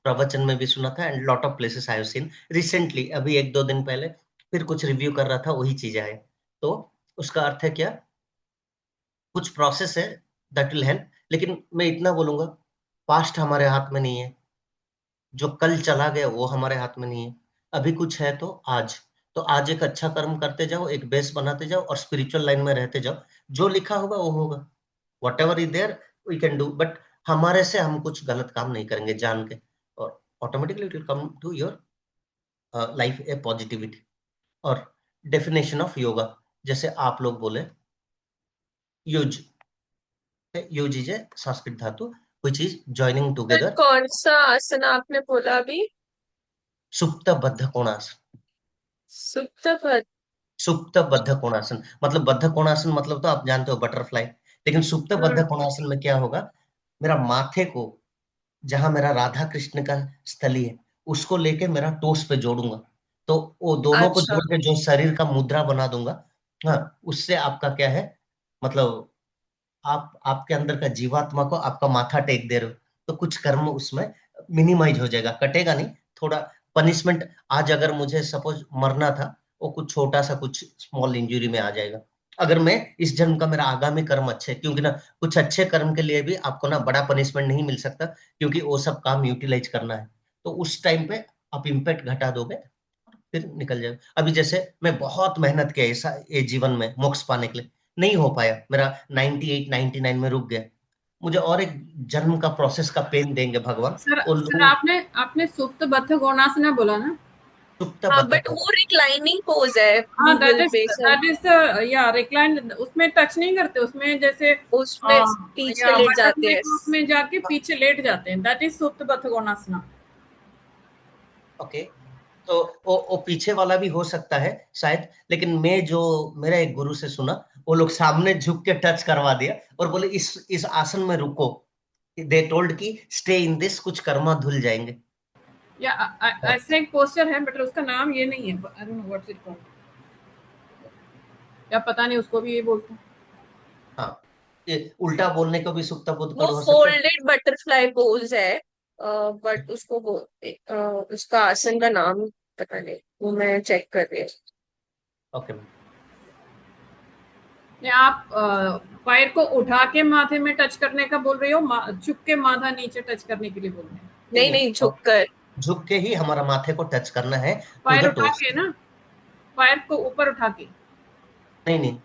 प्रवचन में भी सुना था, and lot of places I have seen recently, अभी 1-2 दिन पहले फिर कुछ रिव्यू कर रहा था, वही चीजें आए। तो उसका अर्थ है क्या? कुछ प्रोसेस है दैट विल हेल्प, लेकिन मैं इतना बोलूंगा, पास्ट हमारे हाथ में नहीं है, जो कल चला गया वो हमारे हाथ में नहीं है। अभी कुछ है तो आज, तो आज एक अच्छा कर्म करते जाओ, एक बेस बनाते जाओ और स्पिरिचुअल लाइन में रहते जाओ। जो लिखा होगा वो होगा, whatever is there we can do. But हमारे से हम कुछ गलत काम नहीं करेंगे जान के, और automatically it will come to your life a positivity. और डेफिनेशन ऑफ योगा, जैसे आप लोग बोले yuj, yuj is a Sanskrit dhatu which is joining sir together. कौन सा आसन आपने बोला अभी? सुप्त बद्ध कोणासन। सुप्त पद। सुप्त बद्ध कोणासन मतलब, बद्ध कोणासन मतलब तो आप जानते हो बटरफ्लाई, लेकिन सुप्त बद्ध कोणासन में क्या होगा? मेरा माथे को, जहां मेरा राधा कृष्ण का स्थली है, उसको लेके मेरा टोस पे जोड़ूंगा, तो वो दोनों को अच्छा। जोड़ के जो शरीर का मुद्रा बना दूंगा। हाँ, उससे आपका क्या है, मतलब आप आपके अंदर का जीवात्मा को आपका माथा टेक दे रहे हो, तो कुछ कर्म उसमें मिनिमाइज हो जाएगा, कटेगा नहीं। थोड़ा पनिशमेंट, आज अगर मुझे सपोज मरना था, वो कुछ छोटा सा कुछ स्मॉल इंजरी में आ जाएगा। अगर मैं इस जन्म का मेरा आगामी कर्म अच्छे, क्योंकि ना कुछ अच्छे कर्म के लिए भी आपको ना बड़ा पनिशमेंट नहीं मिल सकता, क्योंकि वो सब काम यूटिलाइज करना है। तो उस टाइम पे आप इम्पैक्ट घटा दोगे, फिर निकल जाएगा। अभी जैसे मैं बहुत मेहनत किया ऐसा ये जीवन में मोक्ष पाने के लिए, नहीं हो पाया, मेरा 98 99 में रुक गया। मुझे और एक जन्म का प्रोसेस का पेन देंगे भगवान। सर वो सर लोग आपने आपने सुप्त बद्ध कोणासना बोला ना? सुप्त हाँ, बद्ध बट वो रिक्लाइनिंग पोज है हाँ, गूगल पे सर। दैट इज या रिक्लाइन, उसमें टच नहीं करते, उसमें जैसे उसमें पीछे या लेट जाते बटरफ्लाई हैं। पोज में जाके पीछे लेट जाते हैं, दैट इज सुप्त बद्ध कोणासना। ओके, तो वो पीछे वाला भी हो सकता है शायद, लेकिन मैं जो मेरा एक गुरु से सुना, वो लोग सामने झुक के टच करवा दिया और बोले इस आसन में रुको। दे टोल्ड कि स्टे इन दिस, कुछ कर्मा धुल जाएंगे। या ऐसा एक पोस्टर है, बट उसका नाम ये नहीं है, I don't know what's it called, या पता नहीं, उसको भी ये बोलते हैं। हाँ, ये उल्टा बोलने को भी सुप्त बोध वो हो सकता है। फोल्डेड बटरफ्लाई पोज है, बट उसको उसका आसन का नाम पता नहीं, वो मैं चेक कर रही हूँ। Okay ma'am. या आप पैर को उठा के माथे में टच करने का बोल रही हो, झुक के माथा नीचे टच करने के लिए बोल रहे हैं? नहीं नहीं, झुक कर। झुक के ही हमारा माथे को टच करना है टू पैर द उठा टोस। के ना, पैर को ऊपर उठा के, नहीं नहीं,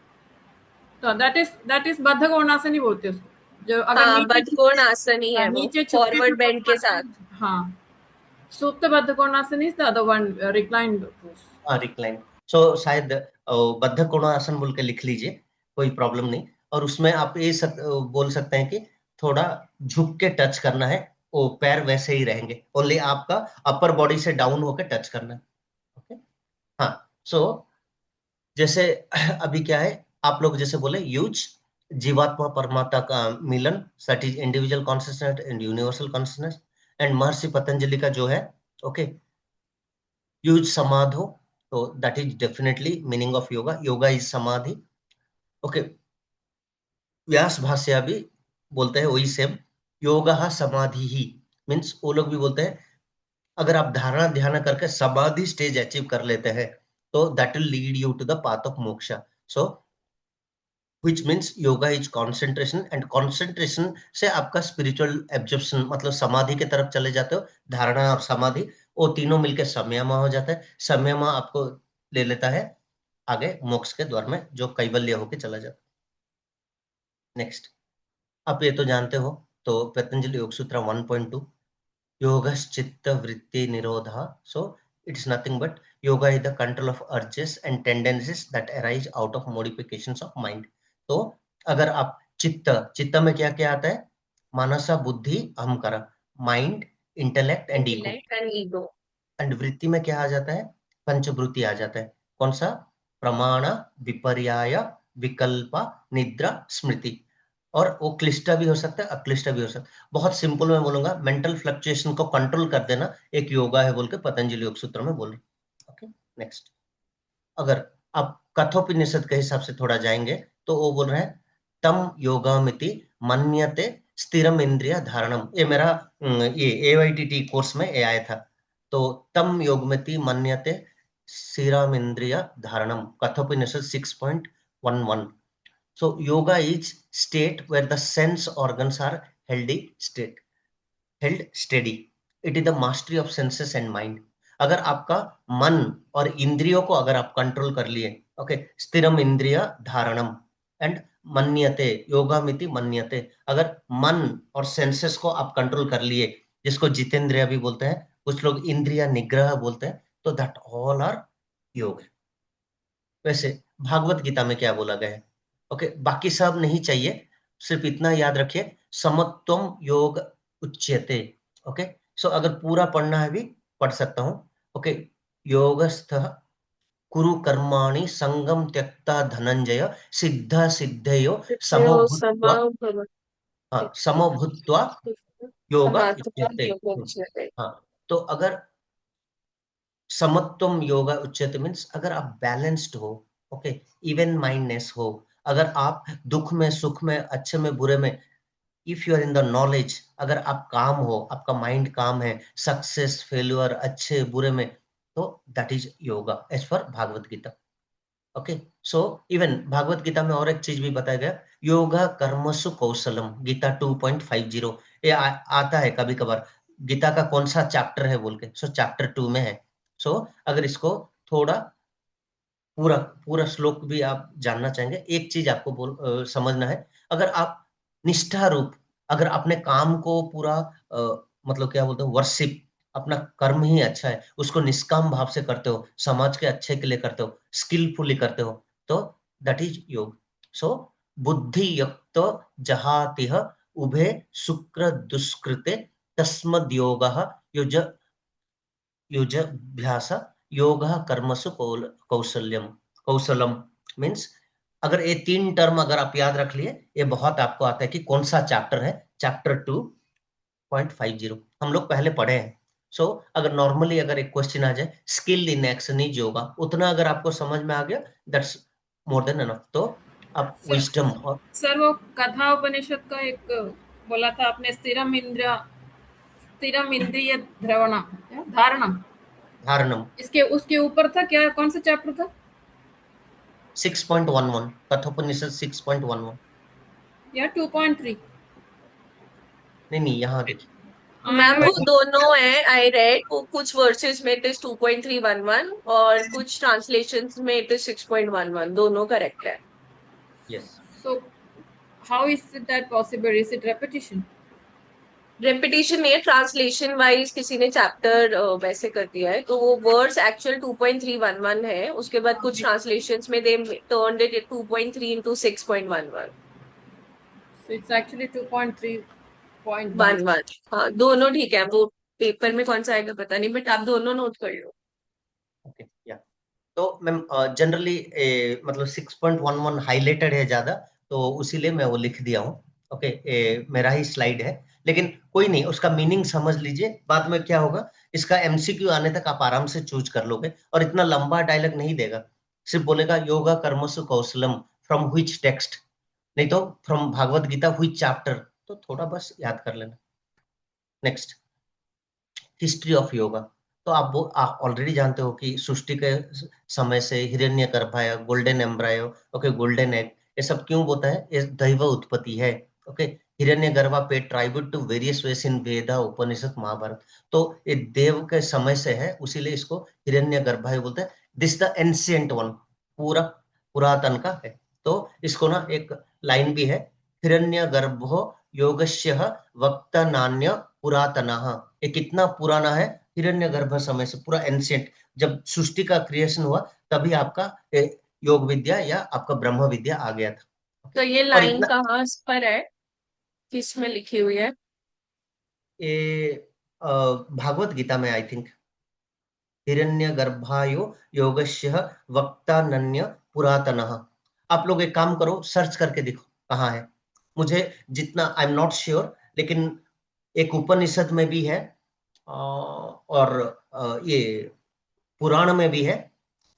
तो दैट इज बद्ध कोणासन ही बोलते हैं उसको। जो अगर हाँ, नीचे बटकोण आसन ही है वो, नीचे झुक के फॉरवर्ड जो लोग बेंड के करते साथ। हैं, हाँ, सुप्त बद्ध कोणासन is the other one, reclined pose. हाँ रिक्लाइन। सो शायद बद्ध कोणासन बोल के लिख लीजिए, कोई प्रॉब्लम नहीं। और उसमें आप ये बोल सकते हैं कि थोड़ा झुक के टच करना है, वो पैर वैसे ही रहेंगे, ओनली आपका अपर बॉडी से डाउन होकर टच करना है। ओके, हाँ। सो जैसे अभी क्या है, आप लोग जैसे बोले यूज जीवात्मा परमात्मा का मिलन, that is individual consciousness and universal consciousness. And Maharshi Patanjali का जो है, ओके, यूज समाधो, तो that is definitely meaning of yoga, yoga is samadhi. Okay, Vyasa Bhashya भी बोलते हैं वही सेम, योगा समाधि ही, मीन्स वो लोग भी बोलते हैं अगर आप धारणा ध्यान करके समाधि स्टेज अचीव कर लेते हैं, तो that will lead you to the path of moksha. So which means yoga is concentration, and concentration से आपका spiritual absorption मतलब समाधि के तरफ चले जाते हो। धारणा और समाधि वो तीनों मिलके संयमा हो जाता है, संयमा आपको ले लेता है आगे मोक्ष के द्वार में, जो कैवल्य होके चला जाता है। नेक्स्ट, आप ये तो जानते हो, तो पतंजलि योग सूत्र 1.2, योगश्चित्त वृत्ति निरोधा। सो It is nothing but yoga is the control of urges and tendencies that arise out of modifications of mind. तो अगर आप चित्त में क्या क्या आता है? मानसा, बुद्धि, अहंकार, mind, intellect and ego. Intellect and ego. And वृत्ति में क्या आ जाता है? पंचवृत्ति आ जाता है. कौन सा? प्रमाण, विपर्याय, विकल्प, निद्रा, स्मृति. और वो क्लिष्ट भी हो सकता है, अक्लिष्ट भी हो सकता है. बहुत सिंपल में बोलूंगा, मेंटल फ्लक्चुएशन को कंट्रोल कर देना एक योगा है बोल के पतंजलि योग सूत्र में बोल रहे. Okay, next. अगर आप कठोपनिषद के हिसाब से थोड़ा जाएंगे तो वो बोल रहे हैं तम योगामिति मन्यते स्थिरम इंद्रिय धारणम. ये मेरा ये AYTT कोर्स में ये आया था. तो तम योगमिति मन्यते स्थिरम इंद्रिय धारणम, Kathopanishad 6.11. So yoga is state where the sense organs are held steady. It is the mastery of senses and mind. अगर आपका मन और इंद्रियों को अगर आप कंट्रोल कर लिए, ओके, स्थिरम इंद्रिय धारणम एंड मन्यते, योगामिति मन्यते. अगर मन और सेंसेस को आप कंट्रोल कर लिए, जिसको जितेंद्रिय भी बोलते हैं, कुछ लोग इंद्रिय निग्रह बोलते हैं, तो दैट ऑल आर योग. वैसे भागवत गीता में क्या बोला गया है? ओके, बाकी सब नहीं चाहिए, सिर्फ इतना याद रखिए, समत्वम योग उच्यते. ओके, सो अगर पूरा पढ़ना है भी पढ़ सकता हूं. ओके, योगस्थः कुरु कर्माणि संगम त्यक्ता धनंजय सिद्ध सिद्धयो समभूत्वा योग उच्यते. हाँ, तो अगर समत्वम योगा उच्यते मीन्स अगर आप बैलेंस्ड हो, ओके, इवन माइंडनेस हो, अगर आप दुख में, सुख में, अच्छे में, बुरे में, if you are in the knowledge, अगर आप काम हो, आपका माइंड काम है, सक्सेस, फेल्यूर, अच्छे बुरे में, तो that is yoga as per Bhagavad Gita. Okay, so even Bhagavad Gita में और एक चीज भी बताया गया, योगा कर्मसु कौशलम, गीता 2.50. ये आता है कभी कभार, गीता का कौन सा चैप्टर है बोल के. सो चैप्टर 2 में है. सो अगर इसको थोड़ा पूरा श्लोक भी आप जानना चाहेंगे, एक चीज आपको समझना है, अगर आप निष्ठा रूप, अगर अपने काम को पूरा मतलब क्या बोलते हैं, वर्शिप, अपना कर्म ही अच्छा है, उसको निष्काम भाव से करते हो, समाज के अच्छे के लिए करते हो, स्किलफुली करते हो, तो दैट इज योग. सो बुद्धि युक्त जहातिह उभे शुक्र दुष्कृते तस्मद योगः युजभ्यास योगा कर्मसु कौशलम. मीन्स अगर ये 3 टर्म अगर आप याद रख लिए, ये बहुत आपको आता है कि कौन सा चैप्टर है. चैप्टर 2.50 हम लोग पहले पढ़े हैं. सो अगर नॉर्मली अगर एक क्वेश्चन आ जाए, skill in action is yoga, उतना अगर आपको समझ में आ गया, दैट्स मोर देन एनफ. तो आप विजडम और सर वो कथा उपनिषद का एक बोला था आपने, स्थिरम इंद्रिय धारणम, इसके उसके ऊपर था क्या, कौन सा चैप्टर था? 6.11, कठोपनिषद 6.11 या 2.3? नहीं, यहाँ देखिए मैम वो दोनों है, आई रेड, वो कुछ वर्सेस में इट इज 2.311 और कुछ ट्रांसलेशंस में इट इज 6.11, दोनों करेक्ट है. Yes. So how is it that possible? Is it repetition? Repetition नहीं है, ट्रांसलेशन वाइज किसी ने चैप्टर वैसे कर दिया है, तो वो वर्ड्स एक्चुअल 2.311 है, उसके बाद कुछ ट्रांसलेशंस में दे turned it 2.3 into 6.11. So it's actually 2.3.11. हाँ, दोनों ठीक है. वो पेपर में कौन सा आएगा पता नहीं, बट आप दोनों नोट कर लो. ओके, या तो मैम जनरली मतलब 6.11 हाईलाइटेड है ज्यादा, तो उसीलिए मैं वो लिख दिया हूँ. ओके, मेरा ही स्लाइड है, लेकिन कोई नहीं, उसका मीनिंग समझ लीजिए. बाद में क्या होगा, इसका MCQ आने तक आप आराम से चूज कर लोगे, और इतना लंबा डायलॉग नहीं देगा, सिर्फ बोलेगा योगा कर्मसु कौशलम फ्रॉम व्हिच टेक्स्ट, नहीं तो from Bhagavad Gita which chapter, तो थोड़ा बस याद कर लेना. Next, history of yoga. तो आप ऑलरेडी जानते हो कि सृष्टि के समय से हिरण्यगर्भ आया, golden embryo, okay, golden egg, ये सब क्यों होता है? ये दैव उत्पत्ति है. Okay, Hiranyagarbha paid tribute to various ways in Veda, Upanishad, Mahabharat. तो ये देव के समय से है, उसीलिए इसको हिरण्यगर्भा बोलते हैं. दिस द एंशिएंट वन, पूरा पुरातन का है. तो इसको ना एक लाइन भी है, हिरण्यगर्भो योगस्य वक्त नान्य पुरातनः. ये कितना पुराना है हिरण्यगर्भ समय से पूरा एंशिएंट, जब सृष्टि का क्रिएशन हुआ तभी आपका योग विद्या या आपका ब्रह्म विद्या आ गया था। तो ये और लाइन इतना कहाँ पर है, किस में लिखी हुई है? ये भागवत गीता में आई थिंक, हिरण्यगर्भायो योगस्य वक्तानन्य पुरातनः। आप लोग एक काम करो, सर्च करके देखो कहाँ है। मुझे जितना आई एम नॉट श्योर, लेकिन एक उपनिषद में भी है और ये पुराण में भी है,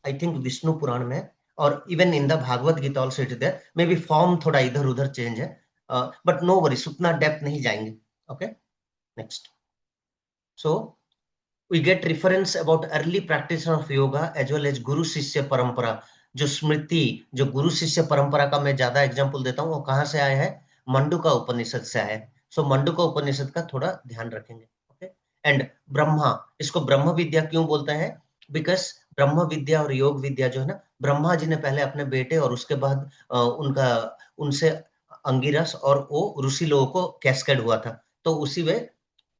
आई थिंक विष्णु पुराण में है, और even in the Bhagavad Gita also it is there. May be form थोड़ा इधर उधर चेंज है, बट नो वरीज, उतना डेप्थ नहीं जाएंगे। Okay, next. So we get reference about early practice of yoga as well as गुरु शिष्य परंपरा। जो स्मृति, जो गुरु शिष्य परंपरा का मैं ज्यादा एग्जांपल देता हूँ, वो कहाँ से आया है? मंडूका उपनिषद से आया है। सो मंडूका उपनिषद का थोड़ा ध्यान रखेंगे। ओके, एंड ब्रह्मा, इसको ब्रह्म विद्या क्यों बोलते हैं? बिकॉज ब्रह्म विद्या और योग विद्या जो है ना, ब्रह्मा जी ने पहले अपने बेटे और उसके बाद उनसे अंगिरस और वो ऋषि लोगों को कैस्केड हुआ था, तो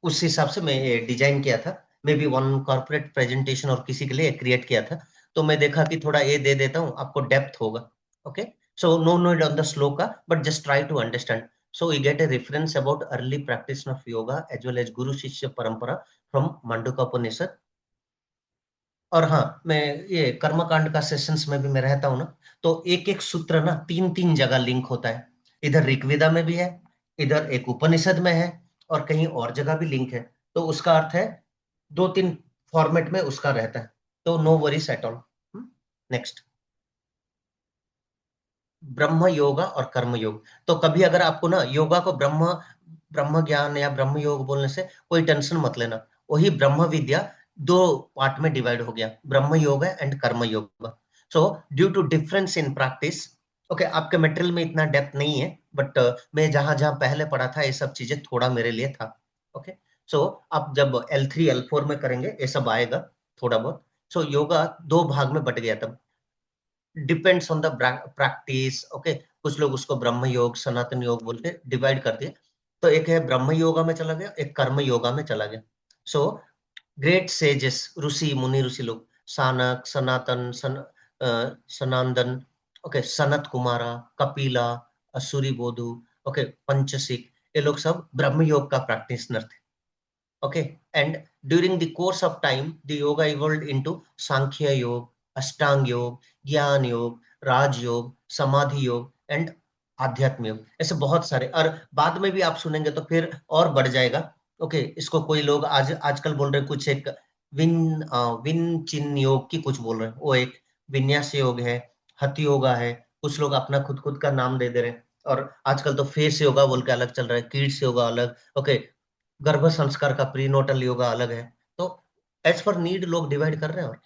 उस हिसाब से मैं डिजाइन किया था। May be one corporate presentation और किसी के लिए क्रिएट किया था, तो मैं देखा कि थोड़ा ये दे देता हूँ, आपको डेप्थ होगा। Okay, so no need on the shloka, but just try to understand. So we get a reference about early practice of yoga as well as Guru Shishya Parampara from Mandukya Upanishad। और हाँ, मैं ये कर्मकांड का sessions में भी मैं रहता हूँ ना, तो एक एक सूत्र ना 3-3 जगह लिंक होता है। इधर ऋग्वेदा में भी है, इधर एक उपनिषद में है, और कहीं और जगह भी लिंक है। तो उसका अर्थ है 2-3 फॉर्मेट में उसका रहता है, तो no worries at all. Next, Brahma yoga और कर्म योग। तो कभी अगर आपको ना योगा को ब्रह्म ज्ञान या ब्रह्म योग बोलने से कोई टेंशन मत लेना, वही ब्रह्म विद्या 2 पार्ट में डिवाइड हो गया, ब्रह्म योग and karma yoga. So due to difference in practice, okay, आपके मटेरियल में इतना डेप्थ नहीं है, बट मैं जहां जहां पहले पढ़ा था ये सब चीजें थोड़ा मेरे लिए था। ओके, सो आप जब L3 L4 में करेंगे ये सब आएगा थोड़ा बहुत। सो योगा 2 भाग में बट गया तब, depends on the practice. Okay, कुछ लोग उसको ब्रह्म योग, सनातन योग बोल के डिवाइड कर दिए, तो एक है ब्रह्म योगा में चला गया, एक कर्म योगा में चला गया। सो ग्रेट सेजेस, ऋषि मुनि, ऋषि लोग, सानक, सनातन, सनांदन, ओके, सनत कुमारा, कपिला, असुरी बोधु, ओके, पंचसिक, ये लोग सब ब्रह्म योग का प्रैक्टिशनर थे। Okay, and during the course of time the yoga evolved into Sankhya yoga, Ashtanga योग, ज्ञान योग, राजयोग, समाधि योग एंड आध्यात्म योग, ऐसे बहुत सारे। और बाद में भी आप सुनेंगे तो फिर और बढ़ जाएगा। ओके, इसको कोई लोग आजकल बोल रहे हैं कुछ एक विन चिन योग की कुछ बोल रहे हैं, वो एक विन्यास योग है, हथ योगा है, कुछ लोग अपना खुद का नाम दे दे रहे हैं। और आजकल तो फेस योगा बोल के अलग चल रहा है, किड्स योगा अलग, ओके, गर्भ संस्कार का प्रीनोटल योगा अलग है। तो एज पर नीड लोग डिवाइड कर रहे हैं। और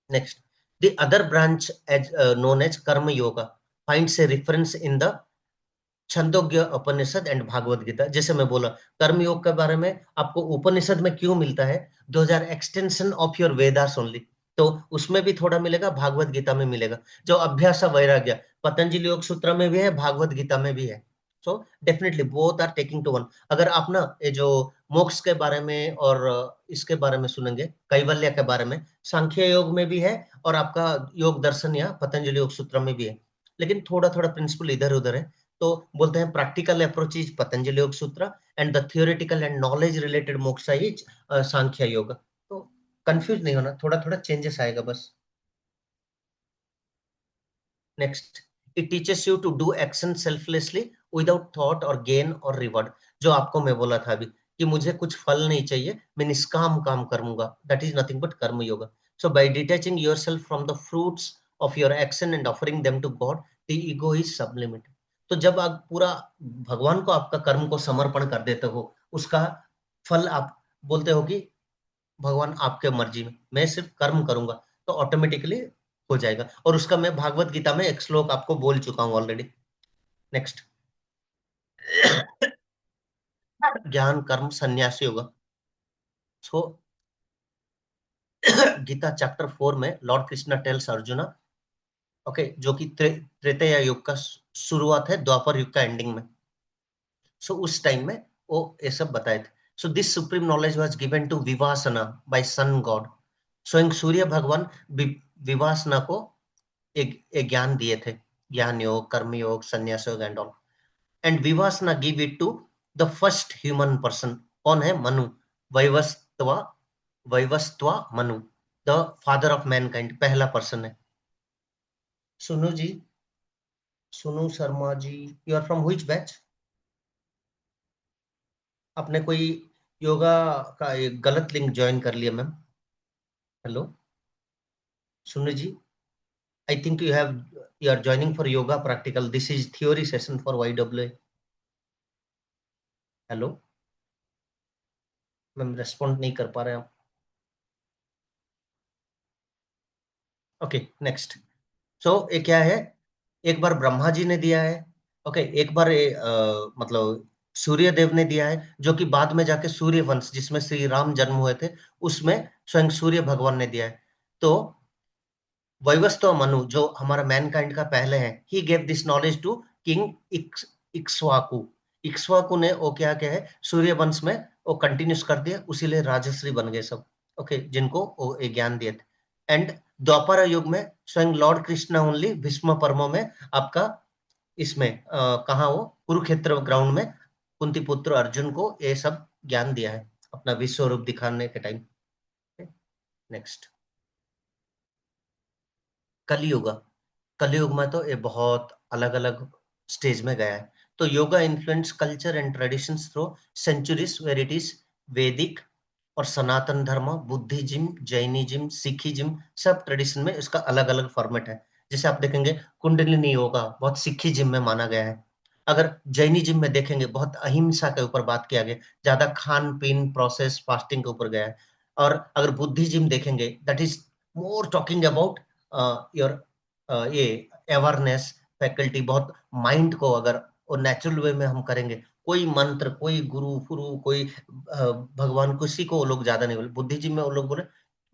next, the other branch as known as karma yoga finds a reference in the Chandogya Upanishad and Bhagavad Gita. जैसे मैं बोला कर्म योग के बारे में आपको उपनिषद में क्यों मिलता है, 2000 extension of your Vedas only, तो उसमें भी थोड़ा मिलेगा, भागवत गीता में मिलेगा। जो अभ्यास वैराग्य पतंजलि योग सूत्र में भी है, भागवत गीता में भी है। So definitely both are taking to one. अगर आप ना ये जो मोक्ष के बारे में और इसके बारे में सुनेंगे, कैवल्य के बारे में, सांख्य योग में भी है और आपका योग दर्शन या पतंजलि योग सूत्र में भी है, लेकिन थोड़ा थोड़ा प्रिंसिपल इधर उधर है। तो बोलते हैं प्रैक्टिकल अप्रोच इज पतंजलि योग सूत्र and the theoretical and knowledge related मोक्ष इज सांख्य योग। तो कंफ्यूज नहीं होना, थोड़ा थोड़ा चेंजेस आएगा बस। Next, it teaches you to do action selflessly without thought और गेन और रिवॉर्ड। जो आपको मैं बोला था अभी कि मुझे कुछ फल नहीं चाहिए, मैं निष्काम काम करूंगा, that is nothing but karma yoga. So by detaching yourself from the fruits of your action and offering them to God, the ego is sublimated. तो जब आप पूरा भगवान को आपका कर्म को समर्पण कर देते हो, उसका फल आप बोलते हो कि भगवान आपके मर्जी में, मैं सिर्फ कर्म करूंगा, तो ऑटोमेटिकली हो जाएगा। और उसका मैं भागवत गीता में एक श्लोक आपको बोल चुका हूं ऑलरेडी। नेक्स्ट, ज्ञान कर्म संन्यास योग। सो गीता चैप्टर 4 में lord Krishna tells Arjuna, okay, जो कि त्रेतया युग का शुरुआत है, द्वापर युग का एंडिंग में। सो उस टाइम में वो ये सब बताए थे। So this supreme knowledge was given to Vivasana by sun god. स्वयं सूर्य भगवान विवासना को एक ज्ञान दिए थे, ज्ञान योग, कर्म yoga, sannyasa yoga and all. And Vivasvan give it to the first human person. कौन है? Manu. Vaivasvat Manu, the father of mankind, पहला पर्सन है. Sunu ji, Sunu Sharma ji, you are from which batch? आपने कोई योगा का एक गलत लिंक ज्वाइन कर लिया ma'am. Hello Sunu ji, I think you are joining for yoga practical. This is theory session for YWA. Hello ma'am, respond नहीं कर पा रहे आप. Okay next. सो ये क्या है? एक बार ब्रह्मा जी ने दिया है, ओके, एक बार मतलब सूर्य देव ने दिया है, जो कि बाद में जाके सूर्य वंश जिसमें श्री राम जन्म हुए थे उसमें स्वयं सूर्य भगवान ने दिया है. तो वैवस्वत मनु जो हमारा मैनकाइंड का पहले है, ही gave this knowledge to king Ikshvaku. Ikshvaku ने वो क्या है, सूर्य वंश में वो कंटिन्यूस कर दिया, उसीलिए राजश्री बन गए सब, ओके, जिनको वो ज्ञान दिए थे. एंड द्वापर युग में स्वयं लॉर्ड कृष्णा ओनली भीष्म पर्व में आपका इसमें कहा वो कुरुक्षेत्र ग्राउंड में कुंती पुत्र अर्जुन को ये सब ज्ञान दिया है अपना विश्व रूप दिखाने के टाइम. नेक्स्ट कलियुग. कलियुग में तो ये बहुत अलग अलग स्टेज में गया है. तो yoga influence culture and traditions through centuries, where it is Vedic और Sanatan dharma, Buddhism, Jainism, Sikhism, सब ट्रेडिशन में इसका अलग अलग फॉर्मेट है. जैसे आप देखेंगे कुंडलिनी योगा बहुत सिखिज्म में माना गया है. अगर जैनिज्म में देखेंगे बहुत अहिंसा के ऊपर बात किया गया, ज्यादा खान पीन, प्रोसेस, फास्टिंग के ऊपर गया है. और अगर बुद्धिज्म देखेंगे that is more talking about your ये अवेयरनेस फैकल्टी, बहुत माइंड को अगर नेचुरल वे में हम करेंगे, कोई मंत्र, कोई गुरु फुरु, कोई भगवान, किसी को वो लोग ज्यादा नहीं बोले. बुद्धिज्म में वो लोग बोले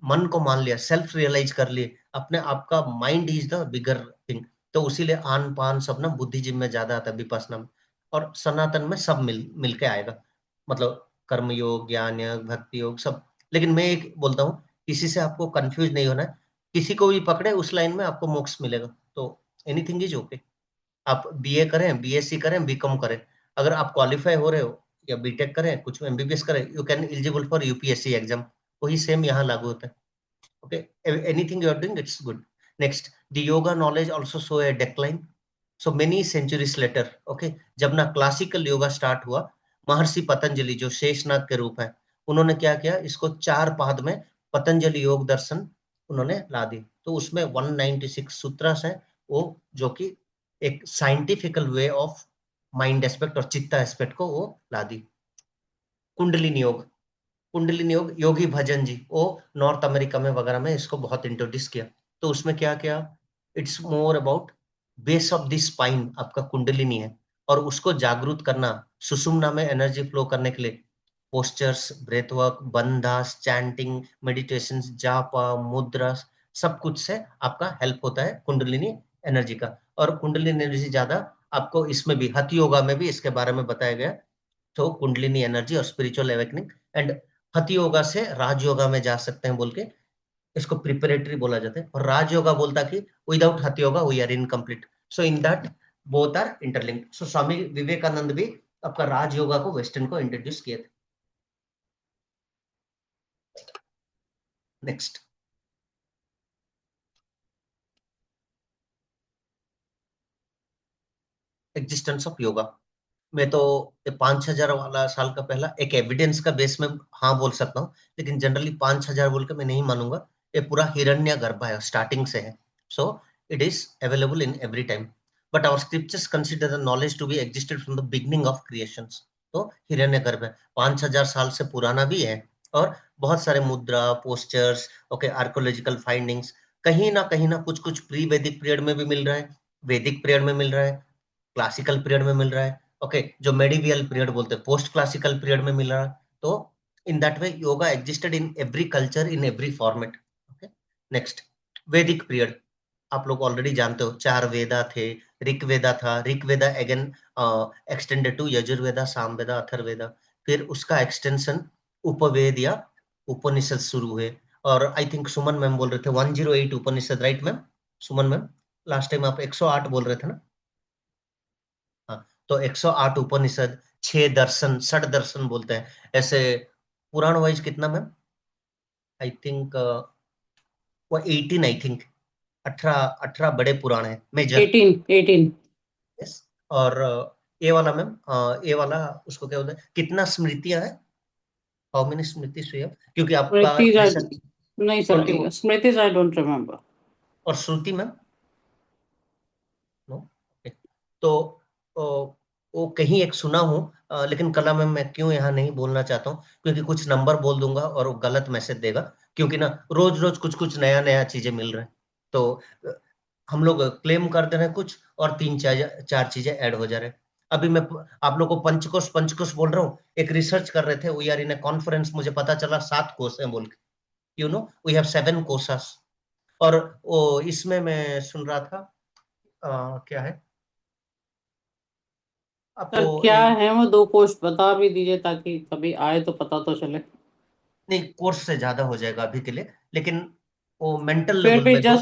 मन को मान लिया, सेल्फ रियलाइज कर लिए, अपने आप का mind is the bigger thing. तो उसीलिए आन पान सब ना बुद्धिज्म में ज्यादा आता है, विपश्यना में. और सनातन में सब मिल के आएगा, मतलब कर्म योग, ज्ञान योग, भक्ति योग सब. लेकिन मैं एक बोलता हूँ, किसी से आपको कंफ्यूज नहीं होना है, किसी को भी पकड़े उस लाइन में आपको मोक्ष मिलेगा. तो एनीथिंग इज ओके. आप बीए करें, बीएससी करें, बीकॉम करें, अगर आप क्वालिफाई हो रहे हो या बीटेक करें, कुछ एमबीबीएस करें, you can eligible for UPSC exam. वही सेम यहाँ लागू होता है. Okay, anything you are doing it's good. Next, the yoga knowledge also show a decline so many centuries later. Okay, जब ना क्लासिकल योगा स्टार्ट हुआ, महर्षि पतंजलि जो शेषनाग के रूप है, उन्होंने क्या किया, इसको 4 पाद में पतंजलि योग दर्शन उन्होंने ला दी. तो उसमें 196 सूत्रास है, वो जो कि एक scientifical way of mind aspect और चित्ता एस्पेक्ट को वो ला दी. कुंडलिनी योग, कुंडलिनी योग योगी भजन जी वो नॉर्थ अमेरिका में वगैरह में इसको बहुत इंट्रोड्यूस किया. तो उसमें क्या किया, it's more about base of the spine आपका कुंडलिनी है, और उसको जागरूक करना, सुषुम्ना में एनर्जी फ्लो करने के लिए पोस्चर्स, ब्रेथवर्क, बंधास, चैंटिंग, मेडिटेशन, जापा, मुद्रा, सब कुछ से आपका हेल्प होता है कुंडलिनी एनर्जी का. और कुंडलिनी एनर्जी ज्यादा आपको इसमें भी हठ योगा में भी इसके बारे में बताया गया. तो कुंडलिनी एनर्जी और स्पिरिचुअल अवेकनिंग, एंड हठ योगा से राज योगा में जा सकते हैं बोल के इसको प्रिपरेटरी बोला जाता है. और राज योगा बोलता कि without hatha yoga we are incomplete. So in that both are interlinked. So Swami Vivekananda भी आपका राज योगा को वेस्टर्न को इंट्रोड्यूस किए थे. Next, existence of yoga. मैं तो 5000 वाला साल का पहला एक एविडेंस का बेस में हाँ बोल सकता हूँ, लेकिन जनरली 5000 बोल के मैं नहीं मानूंगा. ये पूरा हिरण्य गर्भ है, स्टार्टिंग से है. So it is available in every time, but our scriptures consider the knowledge to be existed from the beginning of creations. तो हिरण्य गर्भ है, 5000 साल से पुराना भी है. और बहुत सारे मुद्रा, पोस्चर्स, ओके, आर्कोलॉजिकल फाइंडिंग्स कहीं ना कुछ प्री वैदिक पीरियड में भी मिल रहा है, वैदिक पीरियड में मिल रहा है, क्लासिकल पीरियड में मिल रहा है, ओके, जो मेडिवियल पीरियड बोलते हैं, पोस्ट क्लासिकल पीरियड में मिल रहा है. तो in that way yoga existed in every culture, in every format. Okay, next, वैदिक पीरियड आप लोग ऑलरेडी जानते हो, 4 वेदा थे, ऋग्वेदा था, Rigveda again extended to Yajurveda, Samaveda, Atharvaveda. फिर उसका एक्सटेंशन उपवेद या उपनिषद शुरू हुए। और आई थिंक सुमन मैम बोल रहे थे 108 उपनिषद, राइट मैम? सुमन मैम लास्ट टाइम आप 108 बोल रहे थे ना? हाँ, तो 108 उपनिषद, 6 दर्शन, षड दर्शन बोलते हैं ऐसे। पुराण वाइज कितना मैम? आई थिंक वो 18, आई थिंक 18 बड़े पुराण है मेजर। 18 यस। और ये वाला मैम, ये वाला उसको क्या बोलते हैं, कितना स्मृतियां हैं? हाउ मेनी स्मृति स्वयं? क्योंकि आपका स्मृति नहीं sir, 40 Smriti I don't remember. और श्रुति मैम नो। तो वो कहीं एक सुना हूँ, लेकिन कला मैम मैं क्यों यहाँ नहीं बोलना चाहता हूँ, क्योंकि कुछ नंबर बोल दूंगा और वो गलत मैसेज देगा। क्योंकि ना रोज रोज कुछ कुछ नया नया चीजें मिल रहे हैं, तो हम लोग क्लेम कर दे रहे हैं कुछ और 3 4 चीजें ऐड हो जा रहे हैं। अभी मैं आप लोग को पंचकोश पंचकोश बोल रहा हूँ, एक रिसर्च कर रहे थे, we are in a conference, मुझे पता चला 7 कोर्स हैं बोल के। You know we have 7 courses. और वो इसमें मैं सुन रहा था, क्या है आपको सर क्या है वो 2 कोर्स बता भी दीजिए ताकि कभी आए तो पता तो चले। नहीं, कोर्स से ज्यादा हो जाएगा अभी के लिए, लेकिन वो मेंटल फिर लेवल भी में दो।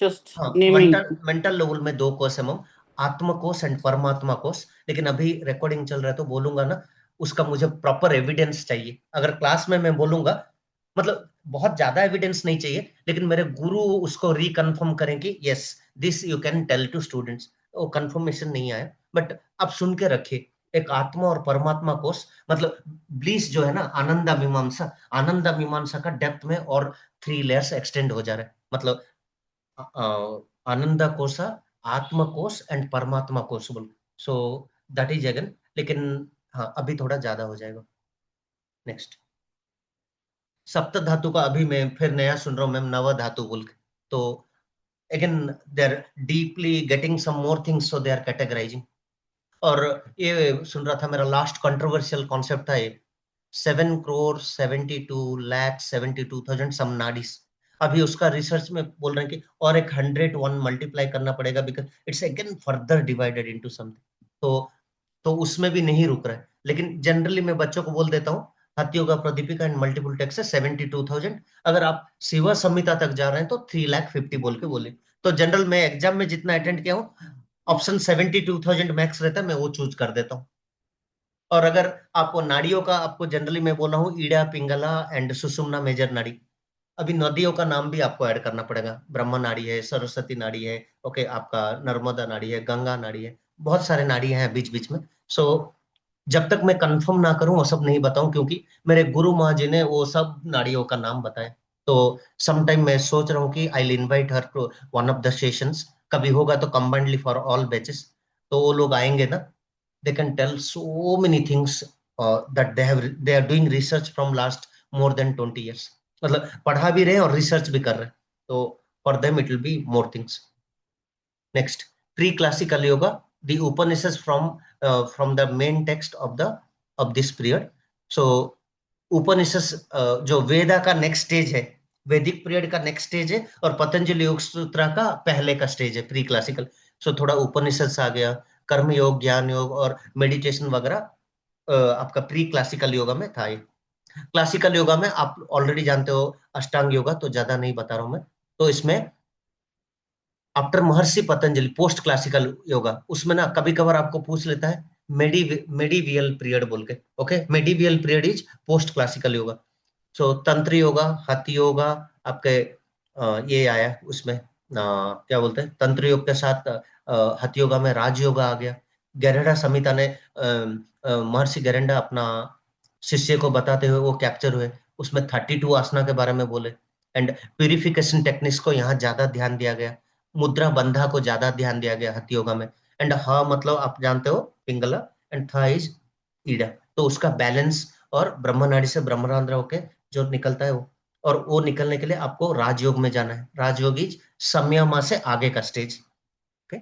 जस्ट हाँ, नेमिंग। मेंटल लेवल में 2 कोर्स है मैम, आत्म कोर्स एंड परमात्मा कोर्स। लेकिन अभी रिकॉर्डिंग चल रहा है तो बोलूंगा ना, उसका मुझे प्रॉपर एविडेंस चाहिए। अगर क्लास में मैं बोलूंगा, मतलब बहुत ज्यादा एविडेंस नहीं चाहिए, लेकिन मेरे गुरु उसको रिकन्फर्म करें कि yes this you can tell to students. वो कंफर्मेशन नहीं आया, बट आप सुन के रखिए। एक आत्मा और परमात्मा कोर्स, मतलब ब्लीस जो है ना, आनंदा मीमांसा, आनंदा मीमांसा का डेप्थ में और 3 लेयर्स एक्सटेंड हो जा रहा है। मतलब आनंदा कोश, आत्म कोश एंड परमात्मा कोश बोल। सो दैट इज अगेन, लेकिन हाँ अभी थोड़ा ज्यादा हो जाएगा। नेक्स्ट, सप्त धातु का अभी मैं फिर नया सुन रहा हूँ मैम, नव धातु बोल के। तो again they are deeply getting some more things, so they are categorising. और ये सुन रहा था, मेरा लास्ट कंट्रोवर्शियल कॉन्सेप्ट था ये, 7,72,72,72,000 सम नाडीज। अभी उसका रिसर्च में बोल रहे हैं कि और एक 101 मल्टीप्लाई करना पड़ेगा, because it's again further divided into something. तो उसमें भी नहीं रुक रहा है। लेकिन जनरली मैं बच्चों को बोल देता हूँ, हथियोगा प्रदीपिका एंड मल्टीपल टेक्स्ट है 72,000। अगर आप शिवा संहिता तक जा रहे हैं तो 3,50,000 बोल के बोले। तो जनरल मैं एग्जाम में जितना अटेंड किया हूँ, ऑप्शन 72,000 मैक्स रहता है, मैं वो चूज कर देता हूँ। और अगर आपको नाड़ियों का, आपको जनरली मैं बोला हूँ Ida, Pingala and Sushumna major नाड़ी। अभी नदियों का नाम भी आपको ऐड करना पड़ेगा, ब्रह्मा नाड़ी है, सरस्वती नाड़ी है, ओके, आपका नर्मदा नाड़ी है, गंगा नाड़ी है, बहुत सारे नाड़ी हैं बीच बीच में। सो जब तक मैं कंफर्म ना करूं वो सब नहीं बताऊं, क्योंकि मेरे गुरु माँ जी ने वो सब नाड़ियों का नाम बताए। तो समटाइम मैं सोच रहा हूँ कि I will invite her to one of the sessions, कभी होगा तो कंबाइंडली फॉर ऑल बैचेस। तो वो लोग आएंगे ना, they can tell so many things that they are doing research from last more than 20 years। मतलब पढ़ा भी रहे हैं और रिसर्च भी कर रहे हैं, तो for them it will be more things। next, pre-classical yoga, the upanishads from the main text of this period। so उपनिषद जो वेदा का नेक्स्ट स्टेज है, वैदिक पीरियड का नेक्स्ट स्टेज है, और पतंजलि योग सूत्र का पहले का स्टेज है प्री क्लासिकल। सो थोड़ा उपनिषद आ गया, कर्म योग, ज्ञान योग और मेडिटेशन वगैरह आपका प्री क्लासिकल योगा में था। ये क्लासिकल योगा में आप ऑलरेडी जानते हो, अष्टांग योगा, तो ज्यादा नहीं बता रहा हूं मैं। तो इसमें आफ्टर महर्षि पतंजलि पोस्ट क्लासिकल योगा, उसमें ना कभी कभार आपको पूछ लेता है मेडिवियल पीरियड बोल के। Okay, medieval period is post classical yoga. So tantra yoga, हथ योगा, आपके ये आया उसमें, क्या बोलते हैं, तंत्र योग के साथ हथ योगा में राज योगा आ गया। गैरहड़ा संहिता ने महर्षि गैरंडा अपना शिष्य को बताते हुए वो कैप्चर हुए, उसमें 32 आसना के बारे में बोले। एंड प्यूरिफिकेशन टेक्निक्स को यहाँ ज्यादा ध्यान दिया गया, मुद्रा बंधा को ज्यादा ध्यान दिया गया हथ योगा में। एंड हा मतलब आप जानते हो पिंगला, एंड था इज ईड़ा। तो उसका बैलेंस, और ब्रह्मनाड़ी से ब्रह्मरंध्र होके जो निकलता है वो, और वो निकलने के लिए आपको राजयोग में जाना है। राजयोग इज संयमा से आगे का स्टेज। ओके,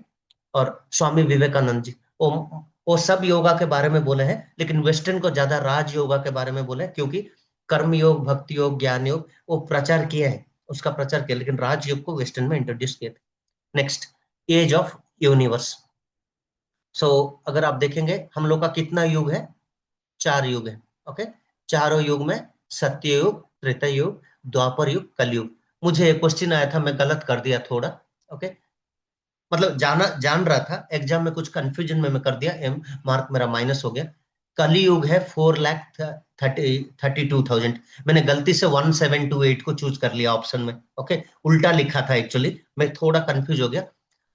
और स्वामी विवेकानंद जी वो सब योगा के बारे में बोले हैं, लेकिन वेस्टर्न को ज्यादा राज योगा के बारे में बोले, क्योंकि कर्म योग, भक्ति योग, ज्ञान योग वो प्रचार किए हैं, उसका प्रचार किया, लेकिन राज योग को वेस्टर्न में इंट्रोड्यूस किए थे। Next, age of universe. So अगर आप देखेंगे हम लोग का कितना युग है, 4 युग है। ओके, चारों युग में सत्ययुग, त्रेता युग, द्वापर युग, कलयुग। मुझे एक क्वेश्चन आया था, मैं गलत कर दिया थोड़ा। ओके, मतलब जान रहा था, एग्जाम में कुछ कंफ्यूजन में मैं कर दिया, मार्क मेरा माइनस हो गया। कलयुग है 4,32,000। मैंने गलती से 1728 को चूज कर लिया ऑप्शन में। ओके, उल्टा लिखा था एक्चुअली, मैं थोड़ा कंफ्यूज हो गया।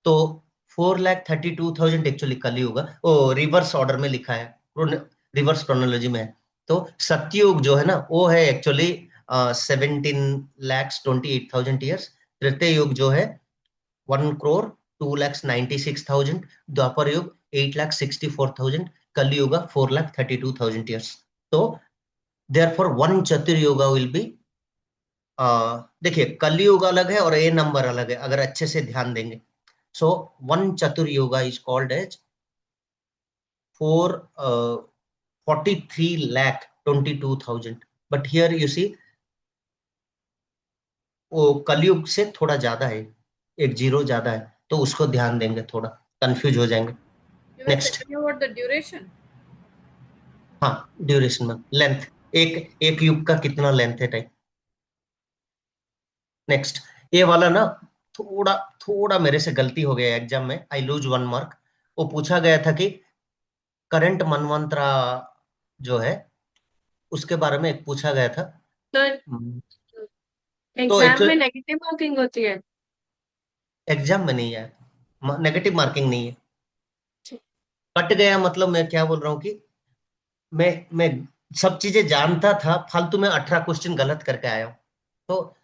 तो 4,32,000 एक्चुअली कलयुग है, वो रिवर्स ऑर्डर में लिखा है, रिवर्स क्रोनोलॉजी में है। तो सत्ययुग जो है ना, वो है एक्चुअली 17,28,000 ईयर्स। त्रेता युग जो है 1,02,96,000, द्वापर युग 8,64,000, कलयुग 4,32,000 ईयर्स। तो देयरफॉर वन चतुर्युगा विल बी, देखिए कलयुग अलग है और ए नंबर अलग है, अगर अच्छे से ध्यान देंगे। So one chaturyuga is called as 43,22,000, but here you see वो कलयुग से थोड़ा ज्यादा है, एक जीरो ज्यादा है, तो उसको ध्यान देंगे, थोड़ा कंफ्यूज हो जाएंगे। You were next, saying about the duration. हाँ ड्यूरेशन में लेंथ, एक युग का कितना लेंथ है टाइम। नेक्स्ट, ये वाला ना थोड़ा थोड़ा मेरे से गलती हो गया एग्जाम में, आई लूज 1 मार्क। वो पूछा गया था कि करंट मनवंतरा जो है उसके बारे में एक पूछा गया था। तो तो एग्जाम में नेगेटिव मार्किंग होती है? एग्जाम में नहीं है, नेगेटिव मार्किंग नहीं है। कट गया मतलब मैं क्या बोल रहा हूँ कि मैं सब चीजें जानता था, फालतू में 18 क्वेश्चन गलत करके आया हूँ। तो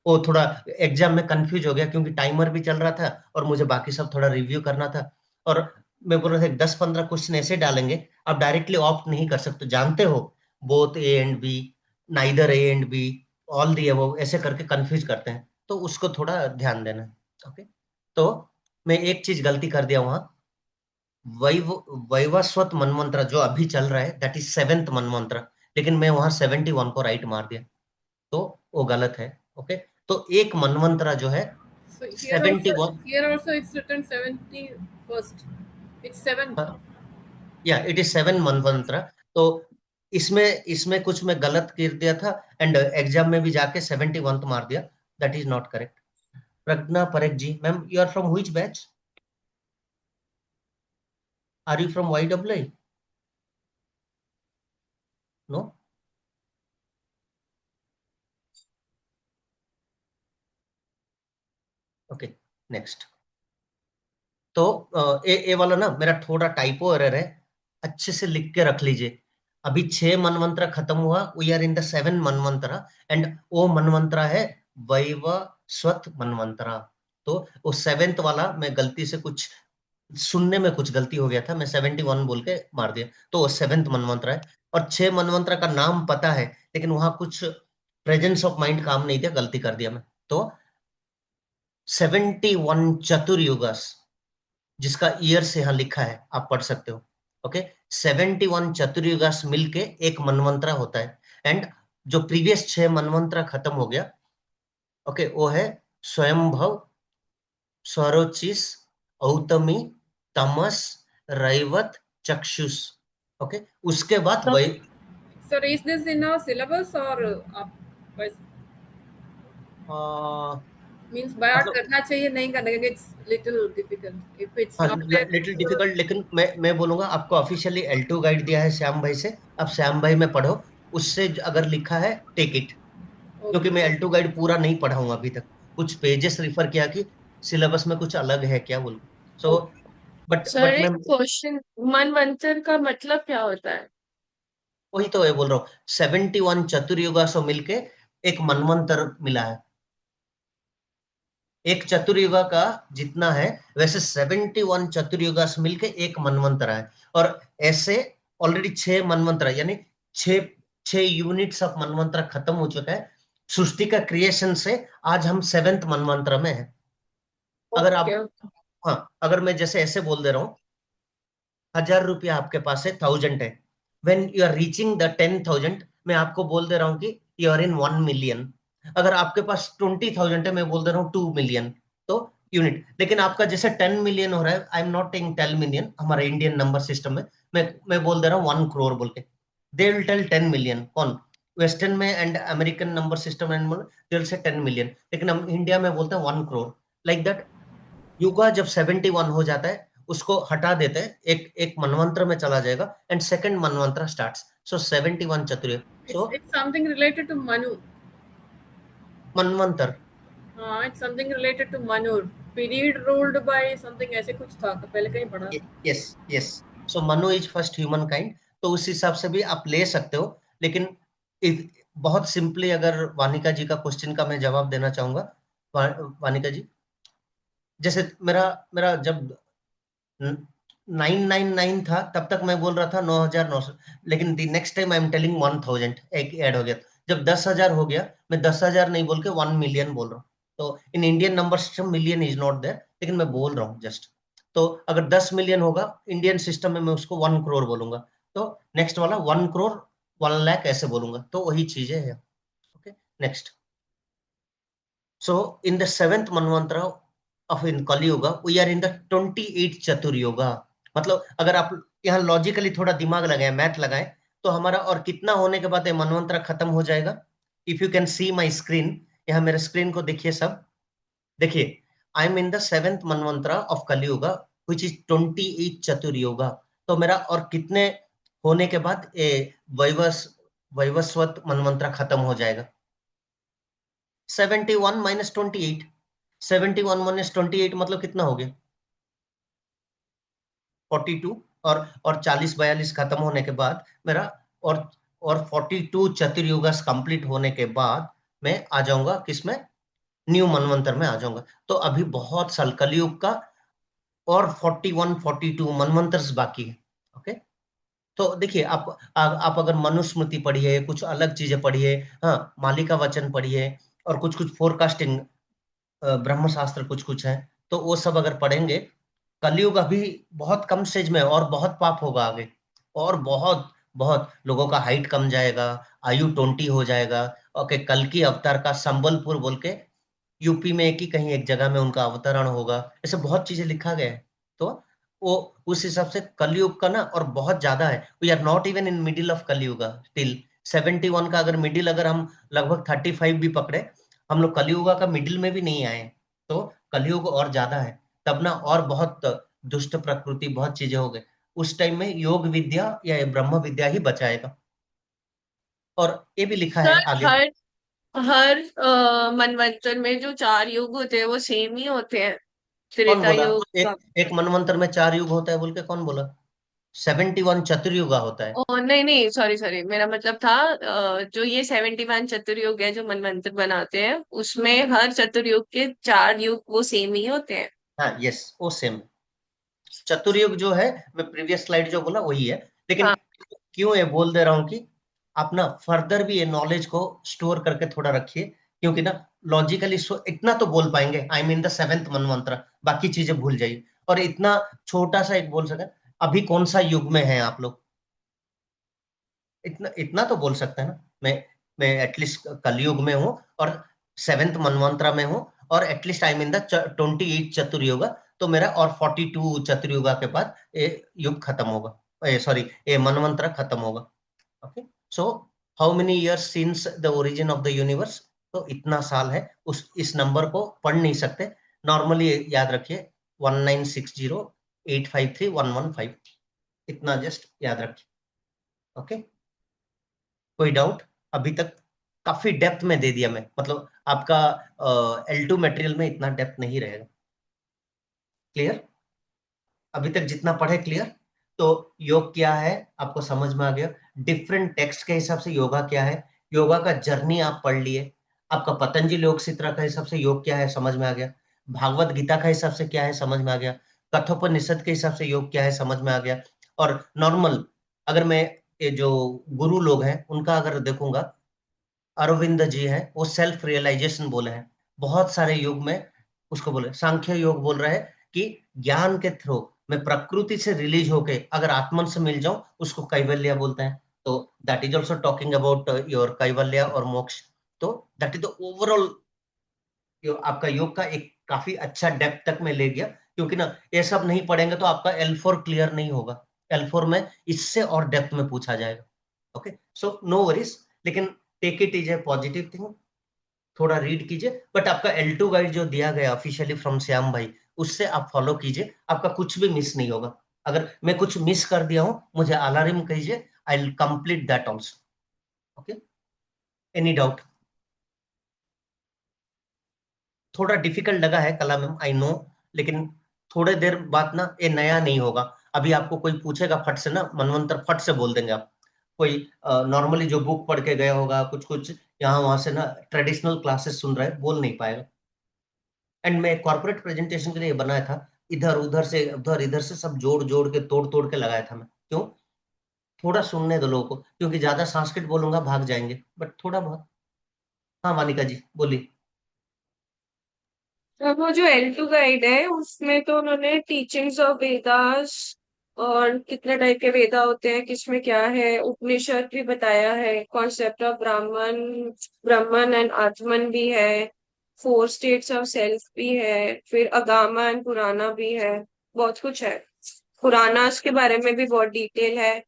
वो थोड़ा एग्जाम में कंफ्यूज हो गया, क्योंकि टाइमर भी चल रहा था और मुझे बाकी सब थोड़ा रिव्यू करना था। और मैं बोल रहा था 10-15 क्वेश्चन ऐसे डालेंगे, आप डायरेक्टली ऑप्ट नहीं कर सकते, जानते हो, both A and B, neither A and B, all the above, ऐसे करके कंफ्यूज करते हैं, तो उसको थोड़ा ध्यान देना है। ओके, तो मैं एक चीज गलती कर दिया वहां, वैवस्वत मनमंत्र जो अभी चल रहा है दैट इज 7th मनमंत्र, लेकिन मैं वहां 71 को राइट मार दिया, तो वो गलत है। ओके, तो एक मनमंत्र जो है So 71, here also it's written 71st. It's 7th. या इट इज 7 मनमंत्र। तो इसमें इसमें कुछ मैं गलत कर दिया था, एंड एग्जाम में भी जाके 71 मार दिया, that is not correct. Pragya Parekh ji, ma'am you are from which batch? Are you from YAA? No? Okay, next. तो ए वाला ना मेरा थोड़ा टाइपो एरर है, अच्छे से लिख के रख लीजिए। अभी 6 मनमंत्र खत्म हुआ, वी आर इन द 7 मनमंत्र, एंड वो मनमंत्र है वैवस्वत मनमंत्र। तो वो 7th वाला मैं गलती से कुछ सुनने में कुछ गलती हो गया था, मैं 71 बोल के मार दिया, तो वो 7th मनमंत्र है। और 6 मनमंत्र का नाम पता है, लेकिन वहां कुछ प्रेजेंस ऑफ माइंड काम नहीं दिया, गलती कर दिया मैं। तो 71 चतुर्युगस, जिसका ईयर से यहाँ लिखा है, आप पढ़ सकते हो। ओके, 71 चतुर्युगास मिलके एक मनमंत्र होता है, एंड जो प्रीवियस 6 मनमंत्र खत्म हो गया, ओके, वो है स्वयंभव, स्वरोचिस, औतमी, तमस, रैवत, चक्षुष। ओके, उसके बाद वही So is this in our syllabus or by, means by heart करना चाहिए, नहीं करना, क्योंकि it's little difficult if it's not there. Little difficult, लेकिन मैं बोलूंगा आपको ऑफिशियली L2 गाइड दिया है श्याम भाई से, आप श्याम भाई में पढ़ो, उससे अगर लिखा है टेक इट, क्योंकि मैं L2 गाइड पूरा नहीं पढ़ा हूं अभी तक, कुछ पेजेस रिफर किया कि सिलेबस में कुछ अलग है क्या बोलूं। सो बट मैं क्वेश्चन, मनवंतर का मतलब क्या होता है? वही तो ये बोल रहा हूँ, 71 चतुर्युगा से मिलके एक मनवंतर मिला है। एक चतुर्युगा का जितना है वैसे 71 चतुर्युगा से मिलके एक मनवंतर है, और ऐसे ऑलरेडी 6 मनवंतर, यानी 6 यूनिट्स ऑफ मनवंतर खत्म हो चुका है सृष्टि का क्रिएशन से। आज हम 7th मनवंतर में है। अगर आप हाँ, अगर मैं जैसे ऐसे बोल दे रहा हूँ, 1000 रुपया आपके पास है, 1000 है, when you are reaching the 10,000, मैं आपको बोल दे रहा हूँ कि यू आर इन 1 मिलियन। अगर आपके पास 20,000 है, मैं बोल दे रहा हूँ 2 मिलियन, तो यूनिट। लेकिन आपका जैसे 10 मिलियन हो रहा है, आई एम नॉट टेकिंग 10 मिलियन, हमारे इंडियन नंबर सिस्टम में मैं बोल दे रहा हूँ 1 करोड़ बोल के। They will tell 10 million. कौन? वेस्टर्न में and American number system and they will say 10 million, लेकिन हम इंडिया में बोलते हैं 1 करोड़। लाइक दैट युगा जब 71 हो जाता है उसको हटा देते हैं, एक एक मनवंतर में चला जाएगा and second manvantara starts. So 71 chaturyuga. So It's something related to Manu. मनवंतर। It's something related to Manu. Period ruled by something ऐसे कुछ था, तो पहले कहीं पढ़ा था। Yes yes. So Manu is first human kind, तो उस हिसाब से भी आप ले सकते हो। लेकिन बहुत सिंपली अगर वानिका जी का क्वेश्चन का मैं जवाब देना चाहूंगा, वानिका जी, जैसे मेरा मेरा जब 999 था तब तक मैं बोल रहा था 9,900, लेकिन the next time I am telling 1,000, एक ऐड हो गया। जब 10,000 हो गया, मैं 10,000 नहीं बोल के 1 मिलियन बोल रहा हूँ। तो in Indian number system million is not there, लेकिन मैं बोल रहा हूँ जस्ट। तो अगर 10 मिलियन होगा इंडियन सिस्टम में, मैं उसको 1 करोड़ बोलूंगा। तो नेक्स्ट वाला 1 करोड़ 1 लाख ऐसे बोलूंगा, तो वही चीजें है। Okay, next. So in the 7th manvantara of in Kaliyuga we are in the 28 chaturyuga. मतलब अगर आप यहाँ लॉजिकली थोड़ा दिमाग लगाए, मैथ लगाए, तो हमारा और कितना होने के बाद ये मनवंतर खत्म हो जाएगा। If you can see my screen, यहाँ मेरे स्क्रीन को देखिए सब, देखिए I am in the 7th manvantara of Kaliyuga which is 28 chaturyuga. तो मेरा और कितने होने के बाद ये वैवस्वत मनवंतर खत्म हो जाएगा। 71 माइनस 28, 71 माइनस 28 मतलब कितना हो गया? 42। और 40-42 खत्म होने के बाद मेरा और 42 चतुर्युगस कंप्लीट होने के बाद मैं आ जाऊंगा किसमें? न्यू मनवंतर में आ जाऊंगा। तो अभी बहुत साल कलियुग का और 41-42 मनवंतर्स बाकी है। ओके, तो देखिए आप अगर मनुस्मृति पढ़िए, कुछ अलग चीजें पढ़िए, हाँ मालिका वचन पढ़िए, और कुछ कुछ फोरकास्टिंग ब्रह्मशास्त्र कुछ कुछ है, तो वो सब अगर पढ़ेंगे, कलयुग अभी बहुत कम स्टेज में है और बहुत पाप होगा आगे, और बहुत बहुत लोगों का हाइट कम जाएगा, आयु 20 हो जाएगा। ओके, कल की अवतार का संबलपुर बोल के यूपी में एक ही कहीं एक जगह में उनका अवतरण होगा, ऐसे बहुत चीजें लिखा गया है। तो वो उस हिसाब से कलयुग का ना और बहुत ज्यादा है। We are not even in middle of Kaliyug till 71 का अगर मिडिल अगर हम लगभग 35 भी पकड़े, हम लोग कलयुग का मिडिल में भी नहीं आए। तो कलयुग और ज्यादा है, तब ना और बहुत दुष्ट प्रकृति बहुत चीजें हो गई। उस टाइम में योग विद्या या ब्रह्म विद्या ही बचाएगा। और ये भी लिखा है सर आगे। हर मनवंतर में जो 4 युग होते हैं वो सेम ही होते हैं? कौन त्रेता बोला युग एक मनवंतर में 4 युग होता है बोल के? कौन बोला? 71 चतुर्युगा होता है। नहीं नहीं, सॉरी सॉरी, मेरा मतलब था जो ये 71 चतुर्युग है जो मनवंतर बनाते हैं, उसमें हर चतुर्युग के 4 युग वो सेम ही होते हैं? हाँ यस, वो सेम चतुर्युग जो है, मैं प्रीवियस स्लाइड जो बोला वही है। लेकिन हाँ। क्यों ये बोल दे रहा हूँ कि आप ना फर्दर भी ये नॉलेज को स्टोर करके थोड़ा रखिए, क्योंकि ना लॉजिकली इतना तो बोल पाएंगे आई मीन द 7th मनवंतर, बाकी चीजें भूल जाइए। और इतना छोटा सा एक बोल सके, अभी कौन सा युग में है आप लोग, इतना इतना तो बोल सकते हैं ना। मैं एटलीस्ट कलयुग में हूँ और 7th मनवंतर में हूँ, और at least I mean the 28 chaturyuga. तो मेरा और 42 चतुर्युगा के बाद ये युग खत्म होगा, सॉरी ये मनवंतर खत्म होगा। Okay, so how many years since the origin of the universe? तो इतना साल है। उस इस नंबर को पढ़ नहीं सकते, नॉर्मली याद रखिए 1960853115, इतना जस्ट याद रखिए। ओके, कोई डाउट? अभी तक काफी डेप्थ में दे दिया मैं, मतलब आपका L2 मटेरियल में इतना डेप्थ नहीं रहेगा। क्लियर? अभी तक जितना पढ़े क्लियर? तो योग क्या है आपको समझ में आ गया। डिफरेंट टेक्स्ट के हिसाब से योगा क्या है, योगा का जर्नी आप पढ़ लिए। आपका पतंजलि योग सूत्र का हिसाब से योग क्या है समझ में आ गया। भागवत गीता का हिसाब से क्या है समझ में आ गया। कठोपनिषद के हिसाब से योग क्या है समझ में आ गया। और नॉर्मल अगर मैं ये जो गुरु लोग हैं उनका अगर देखूंगा, अरविंद जी हैं, वो सेल्फ रियलाइजेशन बोले हैं बहुत सारे योग में। उसको बोले सांख्य योग बोल रहे हैं कि ज्ञान के थ्रू मैं प्रकृति से रिलीज होके अगर आत्मन से मिल जाऊं, उसको कैवल्य बोलते हैं। तो that is also talking about your कैवल्य और मोक्ष। तो दैट इज द ओवरऑल आपका योग का एक काफी अच्छा डेप्थ तक में ले गया, क्योंकि ना ये सब नहीं पढ़ेंगे तो आपका L4 क्लियर नहीं होगा। L4 में इससे और डेप्थ में पूछा जाएगा। ओके, सो नो वरीज, लेकिन take it is a positive thing, थोड़ा रीड कीजिए। बट आपका L2 गाइड जो दिया गया ऑफिशियली फ्रॉम श्याम भाई, उससे आप फॉलो कीजिए, आपका कुछ भी मिस नहीं होगा। अगर मैं कुछ मिस कर दिया हूं, मुझे अलार्म कीजिए, I will complete that also. Okay, any doubt? थोड़ा डिफिकल्ट लगा है कला मैम, आई नो, लेकिन थोड़े देर बाद ना ये नया नहीं होगा। अभी आपको कोई पूछेगा फट से ना, मनवंतर फट से बोल देंगे आप। कोई नॉर्मली जो बुक पढ़ के गया होगा, कुछ कुछ यहाँ वहां से ना ट्रेडिशनल क्लासेस सुन रहा है, बोल नहीं पाएगा। एंड मैं कॉर्पोरेट प्रेजेंटेशन के लिए बनाया था, इधर उधर से उधर इधर से सब जोड़ जोड़ के तोड़ तोड़ के लगाया था मैं। क्यों? थोड़ा सुनने दो लोगों को, क्योंकि ज्यादा संस्कृत बोलूंगा भाग जाएंगे, बट थोड़ा बहुत। हाँ वानिका जी बोलिए। तो वो जो L2 गाइड है उसमें तो उन्होंने टीचिंग्स ऑफ वेदास और कितने टाइप के वेदा होते हैं, किसमें क्या है, उपनिषद भी बताया है, कॉन्सेप्ट ऑफ ब्राह्मण ब्रह्मन एंड आत्मन भी है, 4 स्टेट्स ऑफ सेल्फ भी है, फिर अगामन पुराना भी है, बहुत कुछ है। पुराणास के बारे में भी बहुत डिटेल है,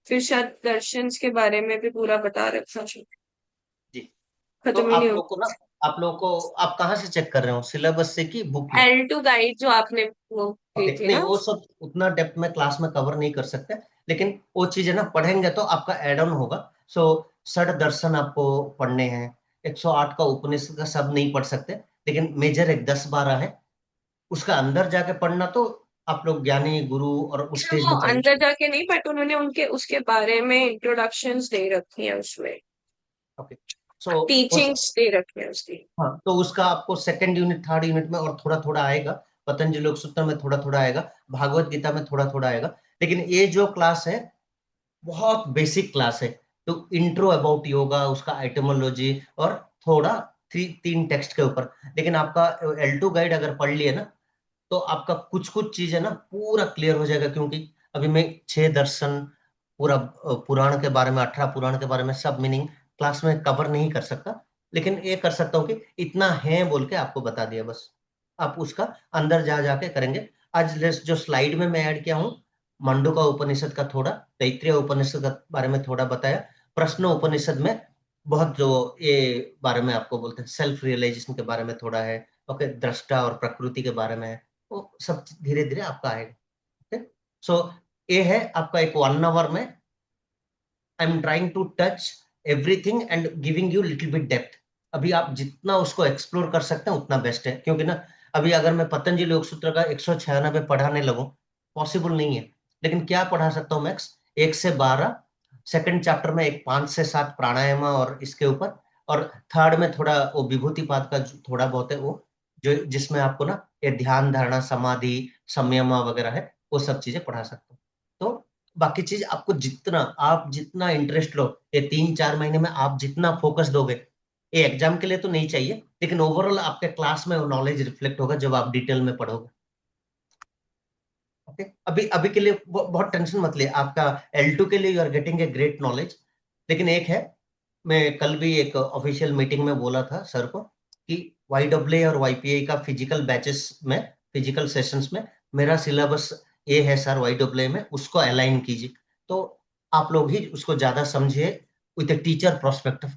फिर शत दर्शन के बारे में भी पूरा बता रखा है। जी, तो खत्म ही आप नहीं लोग को ना, आप लोग को, आप कहाँ से चेक कर रहे हो, सिलेबस से कि बुक में? L2 गाइड जो आपने वो दी ओके, थी नहीं ना। वो सब उतना डेप्थ में क्लास में कवर नहीं कर सकते, लेकिन वो चीजें ना पढ़ेंगे तो आपका एड ऑन होगा। सो षड दर्शन आपको पढ़ने हैं, 108 का उपनिषद का सब नहीं पढ़ सकते, लेकिन मेजर एक 10-12 है, उसका अंदर जाके पढ़ना तो आप लोग ज्ञानी गुरु और उस अच्छा, स्टेज वो में चाहिए। अंदर जाके नहीं, बट उन्होंने उनके उसके बारे में इंट्रोडक्शंस दे रखी है उसमें, ओके, सो टीचिंग्स दे रखी है उसकी। हाँ, तो उसका आपको सेकंड यूनिट थर्ड यूनिट में और थोड़ा थोड़ा आएगा, पतंजलि योग सूत्र में थोड़ा थोड़ा आएगा, भागवत गीता में थोड़ा थोड़ा आएगा। लेकिन ये जो क्लास है बहुत बेसिक क्लास है, तो इंट्रो अबाउट योगा, उसका आइटमोलॉजी और थोड़ा 3 टेक्स्ट के ऊपर। लेकिन आपका L2 गाइड अगर पढ़ लिए ना, तो आपका कुछ कुछ चीजें ना पूरा क्लियर हो जाएगा। क्योंकि अभी मैं 6 दर्शन पूरा पुराण के बारे में, 18 पुराण के बारे में सब मीनिंग क्लास में कवर नहीं कर सकता, लेकिन ये कर सकता हूँ कि इतना है बोल के आपको बता दिया बस। आप उसका अंदर जा जाके करेंगे। आज जो स्लाइड में मैं ऐड किया हूँ, मंडूका उपनिषद का थोड़ा, तैत्तिरीय उपनिषद के बारे में थोड़ा बताया, प्रश्न उपनिषद में बहुत जो ये बारे में आपको बोलते हैं सेल्फ रियलाइजेशन के बारे में थोड़ा है, ओके, दृष्टा और प्रकृति के बारे में है, वो सब धीरे धीरे आपका आएगा। ओके, सो ये है आपका एक 1 आवर में I am trying to touch everything and giving you little bit depth. अभी आप जितना उसको एक्सप्लोर कर सकते हैं उतना बेस्ट है, क्योंकि ना अभी अगर मैं पतंजलि योग सूत्र का 196 पढ़ाने लगूं, पॉसिबल नहीं है। लेकिन क्या पढ़ा सकता हूँ मैक्स 1 से 12, सेकंड चैप्टर में एक 5 से 7 प्राणायाम और इसके ऊपर, और थर्ड में थोड़ा वो विभूतिपाद का थोड़ा बहुत है वो, जो जिसमें आपको ना ये ध्यान धारणा समाधि संयम वगैरह है, वो सब चीजें पढ़ा सकता हूँ। तो बाकी चीज आपको जितना, आप जितना इंटरेस्ट लो, ये 3-4 महीने में आप जितना फोकस दोगे, ये एग्जाम के लिए तो नहीं चाहिए, लेकिन ओवरऑल आपके क्लास में नॉलेज रिफ्लेक्ट होगा जब आप डिटेल में पढ़ोगे। ओके, अभी अभी के लिए बहुत टेंशन मत लिए, आपका L2 के लिए you are getting a great knowledge. लेकिन एक है, मैं कल भी एक ऑफिशियल मीटिंग में बोला था सर को कि YAA और YPI का फिजिकल बैचेस में, फिजिकल सेशंस में मेरा सिलेबस ये है सर, YAA में उसको अलाइन कीजिए। तो आप लोग ही उसको ज्यादा समझिए विद ए टीचर प्रोस्पेक्टिव।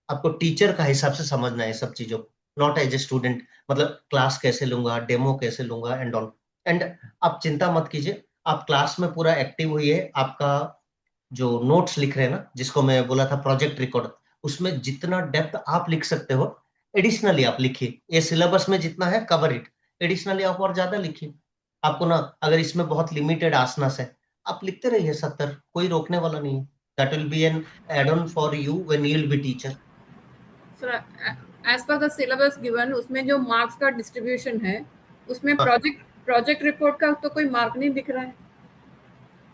आपको टीचर का हिसाब से समझना है सब चीजों, नॉट एज ए स्टूडेंट, मतलब क्लास कैसे लूंगा, डेमो कैसे लूंगा एंड ऑल। एंड आप चिंता मत कीजिए, आप क्लास में पूरा एक्टिव हुई है, आपका जो नोट्स लिख रहे हैं ना, जिसको मैं बोला था प्रोजेक्ट रिकॉर्ड, उसमें जितना डेप्थ आप लिख सकते हो एडिशनली आप लिखिए। ये सिलेबस में जितना है कवर इट, एडिशनली आप और ज्यादा लिखिए। आपको ना अगर इसमें बहुत लिमिटेड आसनस है, आप लिखते रहिए 70, कोई रोकने वाला नहीं है। That will be an add on for you when you will be teacher. Sir as per the syllabus given, उसमें जो मार्क्स का डिस्ट्रीब्यूशन है, उसमें हाँ, प्रोजेक्ट रिपोर्ट का तो कोई मार्क नहीं दिख रहा है।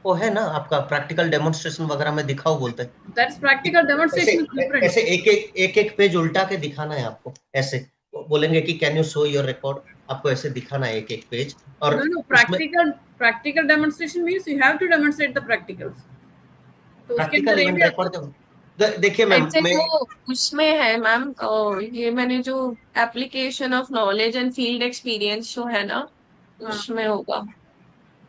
वो है ना आपका प्रैक्टिकल डेमोन्स्ट्रेशन वगैरह में दिखाओ बोलते हैं। दैट्स प्रैक्टिकल ऐसे डेमोन्स्ट्रेशन डिफरेंट। ऐसे एक एक पेज उल्टा के दिखाना है आपको, ऐसे वो बोलेंगे कि can you show your record, आपको ऐसे दिखाना है एक एक पेज। और No, उसमें practical demonstration means you have to demonstrate the practicals. तो उसके प्रैक्टिकल अंदर ये इवेंट भी आता है। रिकॉर्ड देखिए मैम, ऐसे मैं वो उसमें है मैम, ये मैंने जो application of knowledge and field experience जो है ना, हाँ, उसमें होगा ओके,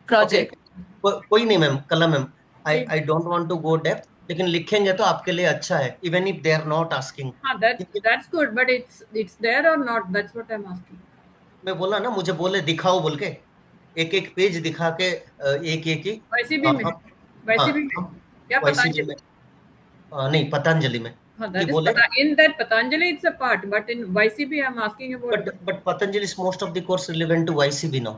प्रोजेक्ट। कोई नहीं मैम, कलम मैम, आई ठीक। I don't want to go depth. लेकिन लिखेंगे तो आपके लिए अच्छा है, even if they are not asking. हाँ, that's good, but it's there or not? That's what I'm asking. मैं बोला ना, मुझे बोले दिखाओ बोल के, एक एक पेज दिखा के एक एक ही। YCB में, हम YCB में हम क्या YCB पतंजलि? में, नहीं पतंजलि में। हाँ, ये that is बोले in that Patanjali it's a part, but in YCB I'm asking about. but Patanjali is most of the course relevant to YCB now.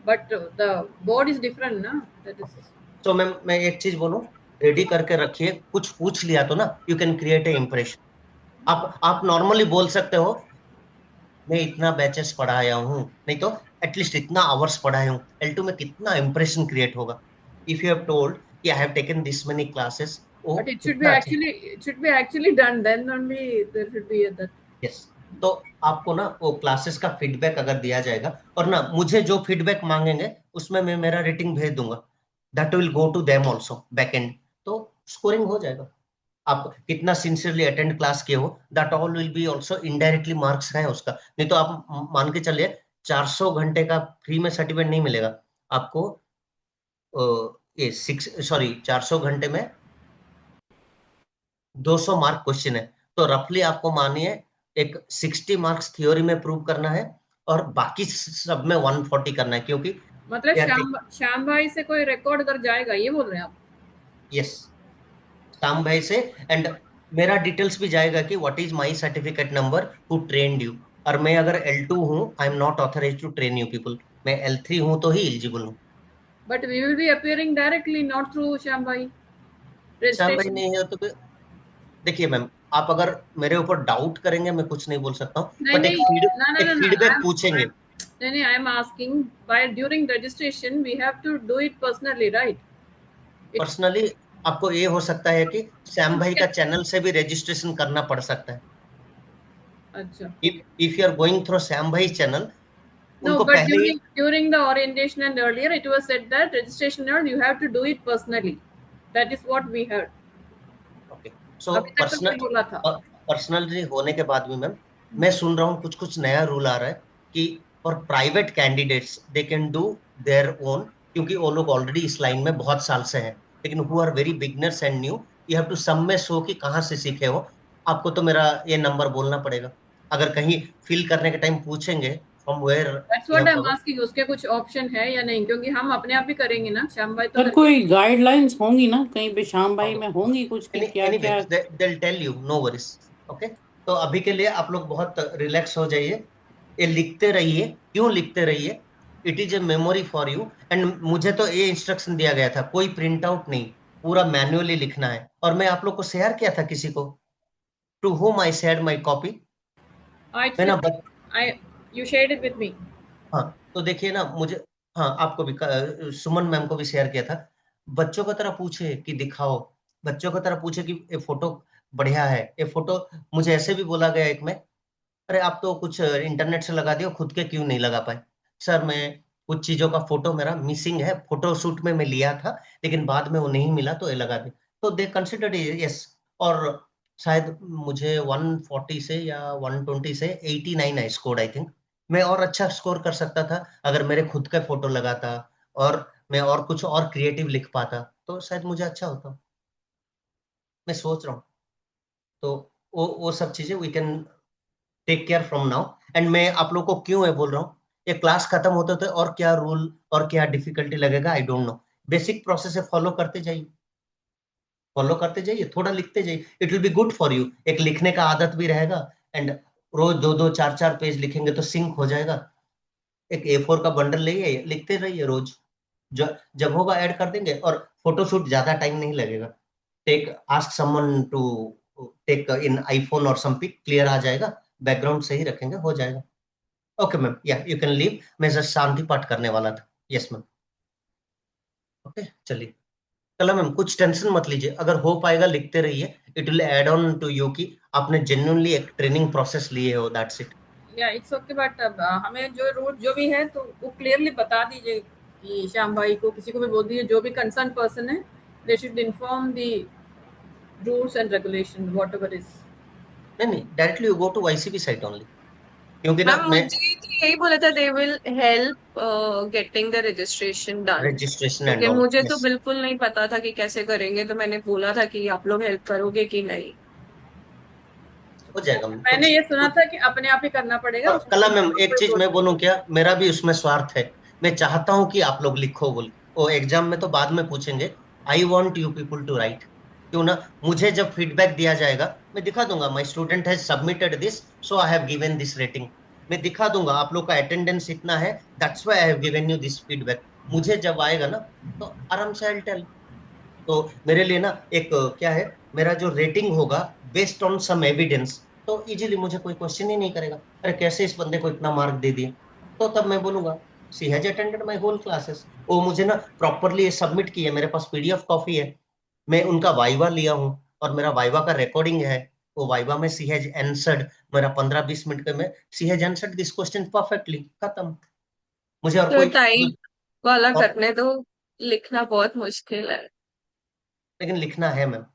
But the board is different, na? That is. तो मैं एक चीज बोलूं, ready करके रखिए, कुछ पूछ लिया तो ना you can create a impression. आप नॉर्मली बोल सकते हो मैं इतना बैचेस पढ़ाया हूँ, नहीं तो एटलीस्ट इतना आवर्स पढ़ाया हूँ। L2 में कितना इंप्रेशन क्रिएट होगा इफ यू हैव टोल्ड कि I have taken this many classes. But it should be actually done, then only there should be that. Yes, तो आपको ना वो क्लासेस का फीडबैक अगर दिया जाएगा और ना मुझे जो फीडबैक मांगेंगे उसमें मैं मेरा रेटिंग भेज दूंगा, that will go to them also back end, तो स्कोरिंग हो जाएगा। आप कितना सिंसियरली अटेंड क्लास किए हो, that all will be also indirectly marks है उसका। नहीं तो आप मान के चलिए 400 घंटे का फ्री में सर्टिफिकेट नहीं मिलेगा आपको। ये 400 घंटे में 200 मार्क क्वेश्चन है, तो रफली आपको मानिए एक 60 मार्क्स थ्योरी में प्रूव करना है और बाकी सब में 140 करना है, क्योंकि मतलब श्याम भाई से कोई रिकॉर्ड कर जाएगा, ये बोल रहे हैं आप? यस, श्याम भाई से, एंड मेरा डिटेल्स भी जाएगा कि what is my certificate number who trained you. और मैं अगर L2 हूं, I am not authorised to train you people, मैं L3 हूं तो ही एलिजिबल हूं। But we will be appearing directly, not through Shyam भाई। श्याम भाई नहीं है तो देखिए मैम, आप अगर मेरे ऊपर डाउट करेंगे मैं कुछ नहीं बोल सकता हूँ, बट एक फीडबैक पूछेंगे। नहीं, I am asking by during registration we have to do it personally, right? Personally आपको ये हो सकता है कि श्याम भाई का चैनल से भी रजिस्ट्रेशन करना पड़ सकता है। अच्छा, if you are going through Shyam भाई channel, no, but during the orientation and earlier it was said that registration and you have to do it personally. That is what we heard. Okay, so personally होने के बाद भी ma'am मैं सुन रहा हूँ कुछ नया रूल आ रहा है कि for private candidates they can do their own, क्योंकि वो लोग ऑलरेडी इस लाइन में बहुत साल से हैं, लेकिन who are very beginners and new, you have to सब में शो कि कहाँ से सीखे हो। आपको तो मेरा ये नंबर बोलना पड़ेगा, अगर कहीं फिल करने के टाइम पूछेंगे from where. That's what I'm asking, उसके कुछ ऑप्शन है या नहीं, क्योंकि हम अपने आप ही करेंगे ना, श्याम भाई तो कोई गाइडलाइंस होंगी ना कहीं पे, श्याम भाई में होंगी कुछ कि क्या they'll tell you, no worries, okay? तो अभी के लिए आप लोग बहुत रिलैक्स हो जाइए, ये लिखते रहिए, क्यों लिखते रहिए, it is a memory for you. And मुझे तो ये इंस्ट्रक्शन दिया गया था, कोई प्रिंट आउट नहीं, पूरा मैन्युअली लिखना है, और मैं आप लोग को शेयर किया था किसी को, to whom I shared my copy। You shared it with me। हाँ, तो देखिए ना, मुझे हाँ आपको भी, सुमन मैम को भी शेयर किया था। बच्चों की तरह पूछे कि दिखाओ, बच्चों की तरह पूछे कि ये फोटो बढ़िया है, ये फोटो। मुझे ऐसे भी बोला गया एक में, अरे आप तो कुछ इंटरनेट से लगा दियो, खुद के क्यों नहीं लगा पाए? सर मैं कुछ चीजों का फोटो मेरा मिसिंग है, फोटो शूट में मैं लिया था लेकिन बाद में वो नहीं मिला तो ये लगा दे, तो दे कंसिडर्ड यस। और शायद मुझे 140 से या 120 से 89 आई स्कोर्ड, आई थिंक। मैं और अच्छा स्कोर कर सकता था अगर मेरे खुद का फोटो लगाता और मैं और कुछ और क्रिएटिव लिख पाता, तो शायद मुझे अच्छा होता। मैं सोच रहा हूँ, तो वो सब चीजें we can take care from now. And मैं आप लोग को क्यों है बोल रहा हूँ, ये क्लास खत्म होते थे और क्या रूल और क्या डिफिकल्टी लगेगा I don't know. Basic process है, फॉलो करते जाइए, थोड़ा लिखते जाइए, it will be good for you. एक लिखने का आदत भी रहेगा, एंड रोज 2-2 4-4 पेज लिखेंगे तो सिंक हो जाएगा। एक A4 का बंडल लेइए, लिखते रहिए रोज, जब होगा ऐड कर देंगे, और फोटोशूट ज्यादा टाइम नहीं लगेगा। Ask someone to take in iPhone और सम पिक, क्लियर आ जाएगा, बैकग्राउंड सही रखेंगे, हो जाएगा। ओके मैम, या यू कैन लीव, मैं जस्ट शांति पाठ करने वाला था। यस मैम, ओके चलिए। कला मैम कुछ टेंशन मत लीजिए, अगर हो पाएगा लिखते रहिए, it will add on to you कि आपने जेन्युइनली एक ट्रेनिंग प्रोसेस लिए हो, दैट्स इट। या इट्स ओके, बट हमें जो रूल जो भी है तो वो क्लियरली बता दीजिए कि श्याम भाई को, किसी को भी बोल दीजिए, जो भी कंसर्न पर्सन है, they should inform the rules and regulation whatever is. नहीं, directly you go to YCB site only, क्योंकि ना मैं मुझे थी यही बोला था they will help getting the registration done, registration and क्योंकि ऑल, मुझे तो यस, बिल्कुल नहीं पता था कि कैसे करेंगे, तो मैंने बोला था कि आप लोग हेल्प करोगे कि नहीं। हो जाएगा मैंने ये सुना था कि अपने आप ही करना पड़ेगा, और उसमें कला कोई मैम एक कोई चीज वो मैं नहीं। बोलूं क्या, मेरा भी उसमें स्वार्थ है। मैं चाहता हूं कि आप लोग लिखो बोल, वो एग्जाम में तो बाद में पूछेंगे। I want you people to write, क्यों ना। मुझे जब फीडबैक दिया जाएगा मैं दिखा दूंगा, my student has submitted this so I have given this rating. मैं दिखा दूंगा आप लोग का अटेंडेंस इतना है, that's why I have given you this feedback. मुझे जब आएगा ना तो आराम से आई टेल। तो मेरे लिए ना एक क्या है, मेरा जो रेटिंग होगा बेस्ड ऑन सम एविडेंस, तो इजीली मुझे कोई क्वेश्चन ही नहीं करेगा, अरे कैसे इस बंदे को इतना मार्क दे दिए। तो तब मैं बोलूंगा she has attended my whole classes. वो मुझे ना प्रॉपरली सबमिट किए, मेरे पास पीडीएफ कॉपी है, मैं उनका वाइवा लिया हूँ और मेरा वाइवा का रिकॉर्डिंग है। वो वाइवा में सी हैज आंसर्ड, मेरा 15-20 मिनट के में she has answered this question perfectly, खत्म। मुझे और तो कोई टाइप वाला और, करने दो, लिखना बहुत मुश्किल है। लेकिन लिखना है मैम,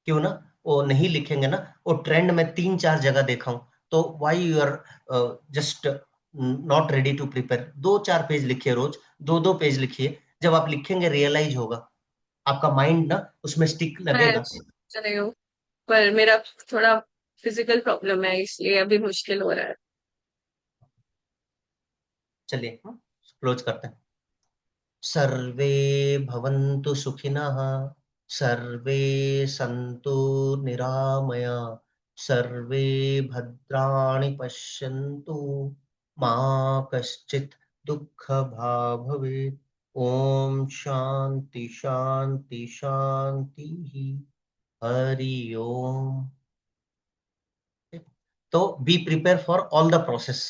क्यों ना। वो नहीं लिखेंगे ना, वो ट्रेंड में 3-4 जगह देखा हूं। तो why you are just not ready to prepare. 2-4 page लिखिए रोज, 2-2 पेज लिखिए, जब आप लिखेंगे रियलाइज होगा, आपका माइंड ना उसमें स्टिक मैं लगेगा। सोच रही हूँ, पर मेरा थोड़ा फिजिकल प्रॉब्लम है, इसलिए अभी मुश्किल हो रहा है। चलिए क्लोज करते हैं। सर्वे भवन्तु सुखिनः, सर्वे सन्तु निरामया, सर्वे भद्राणि पश्यन्तु, मा कश्चित् दुःखभाग् भवेत्। ओम शांति शांति शांति, हरि ओम। तो be prepare for all the process.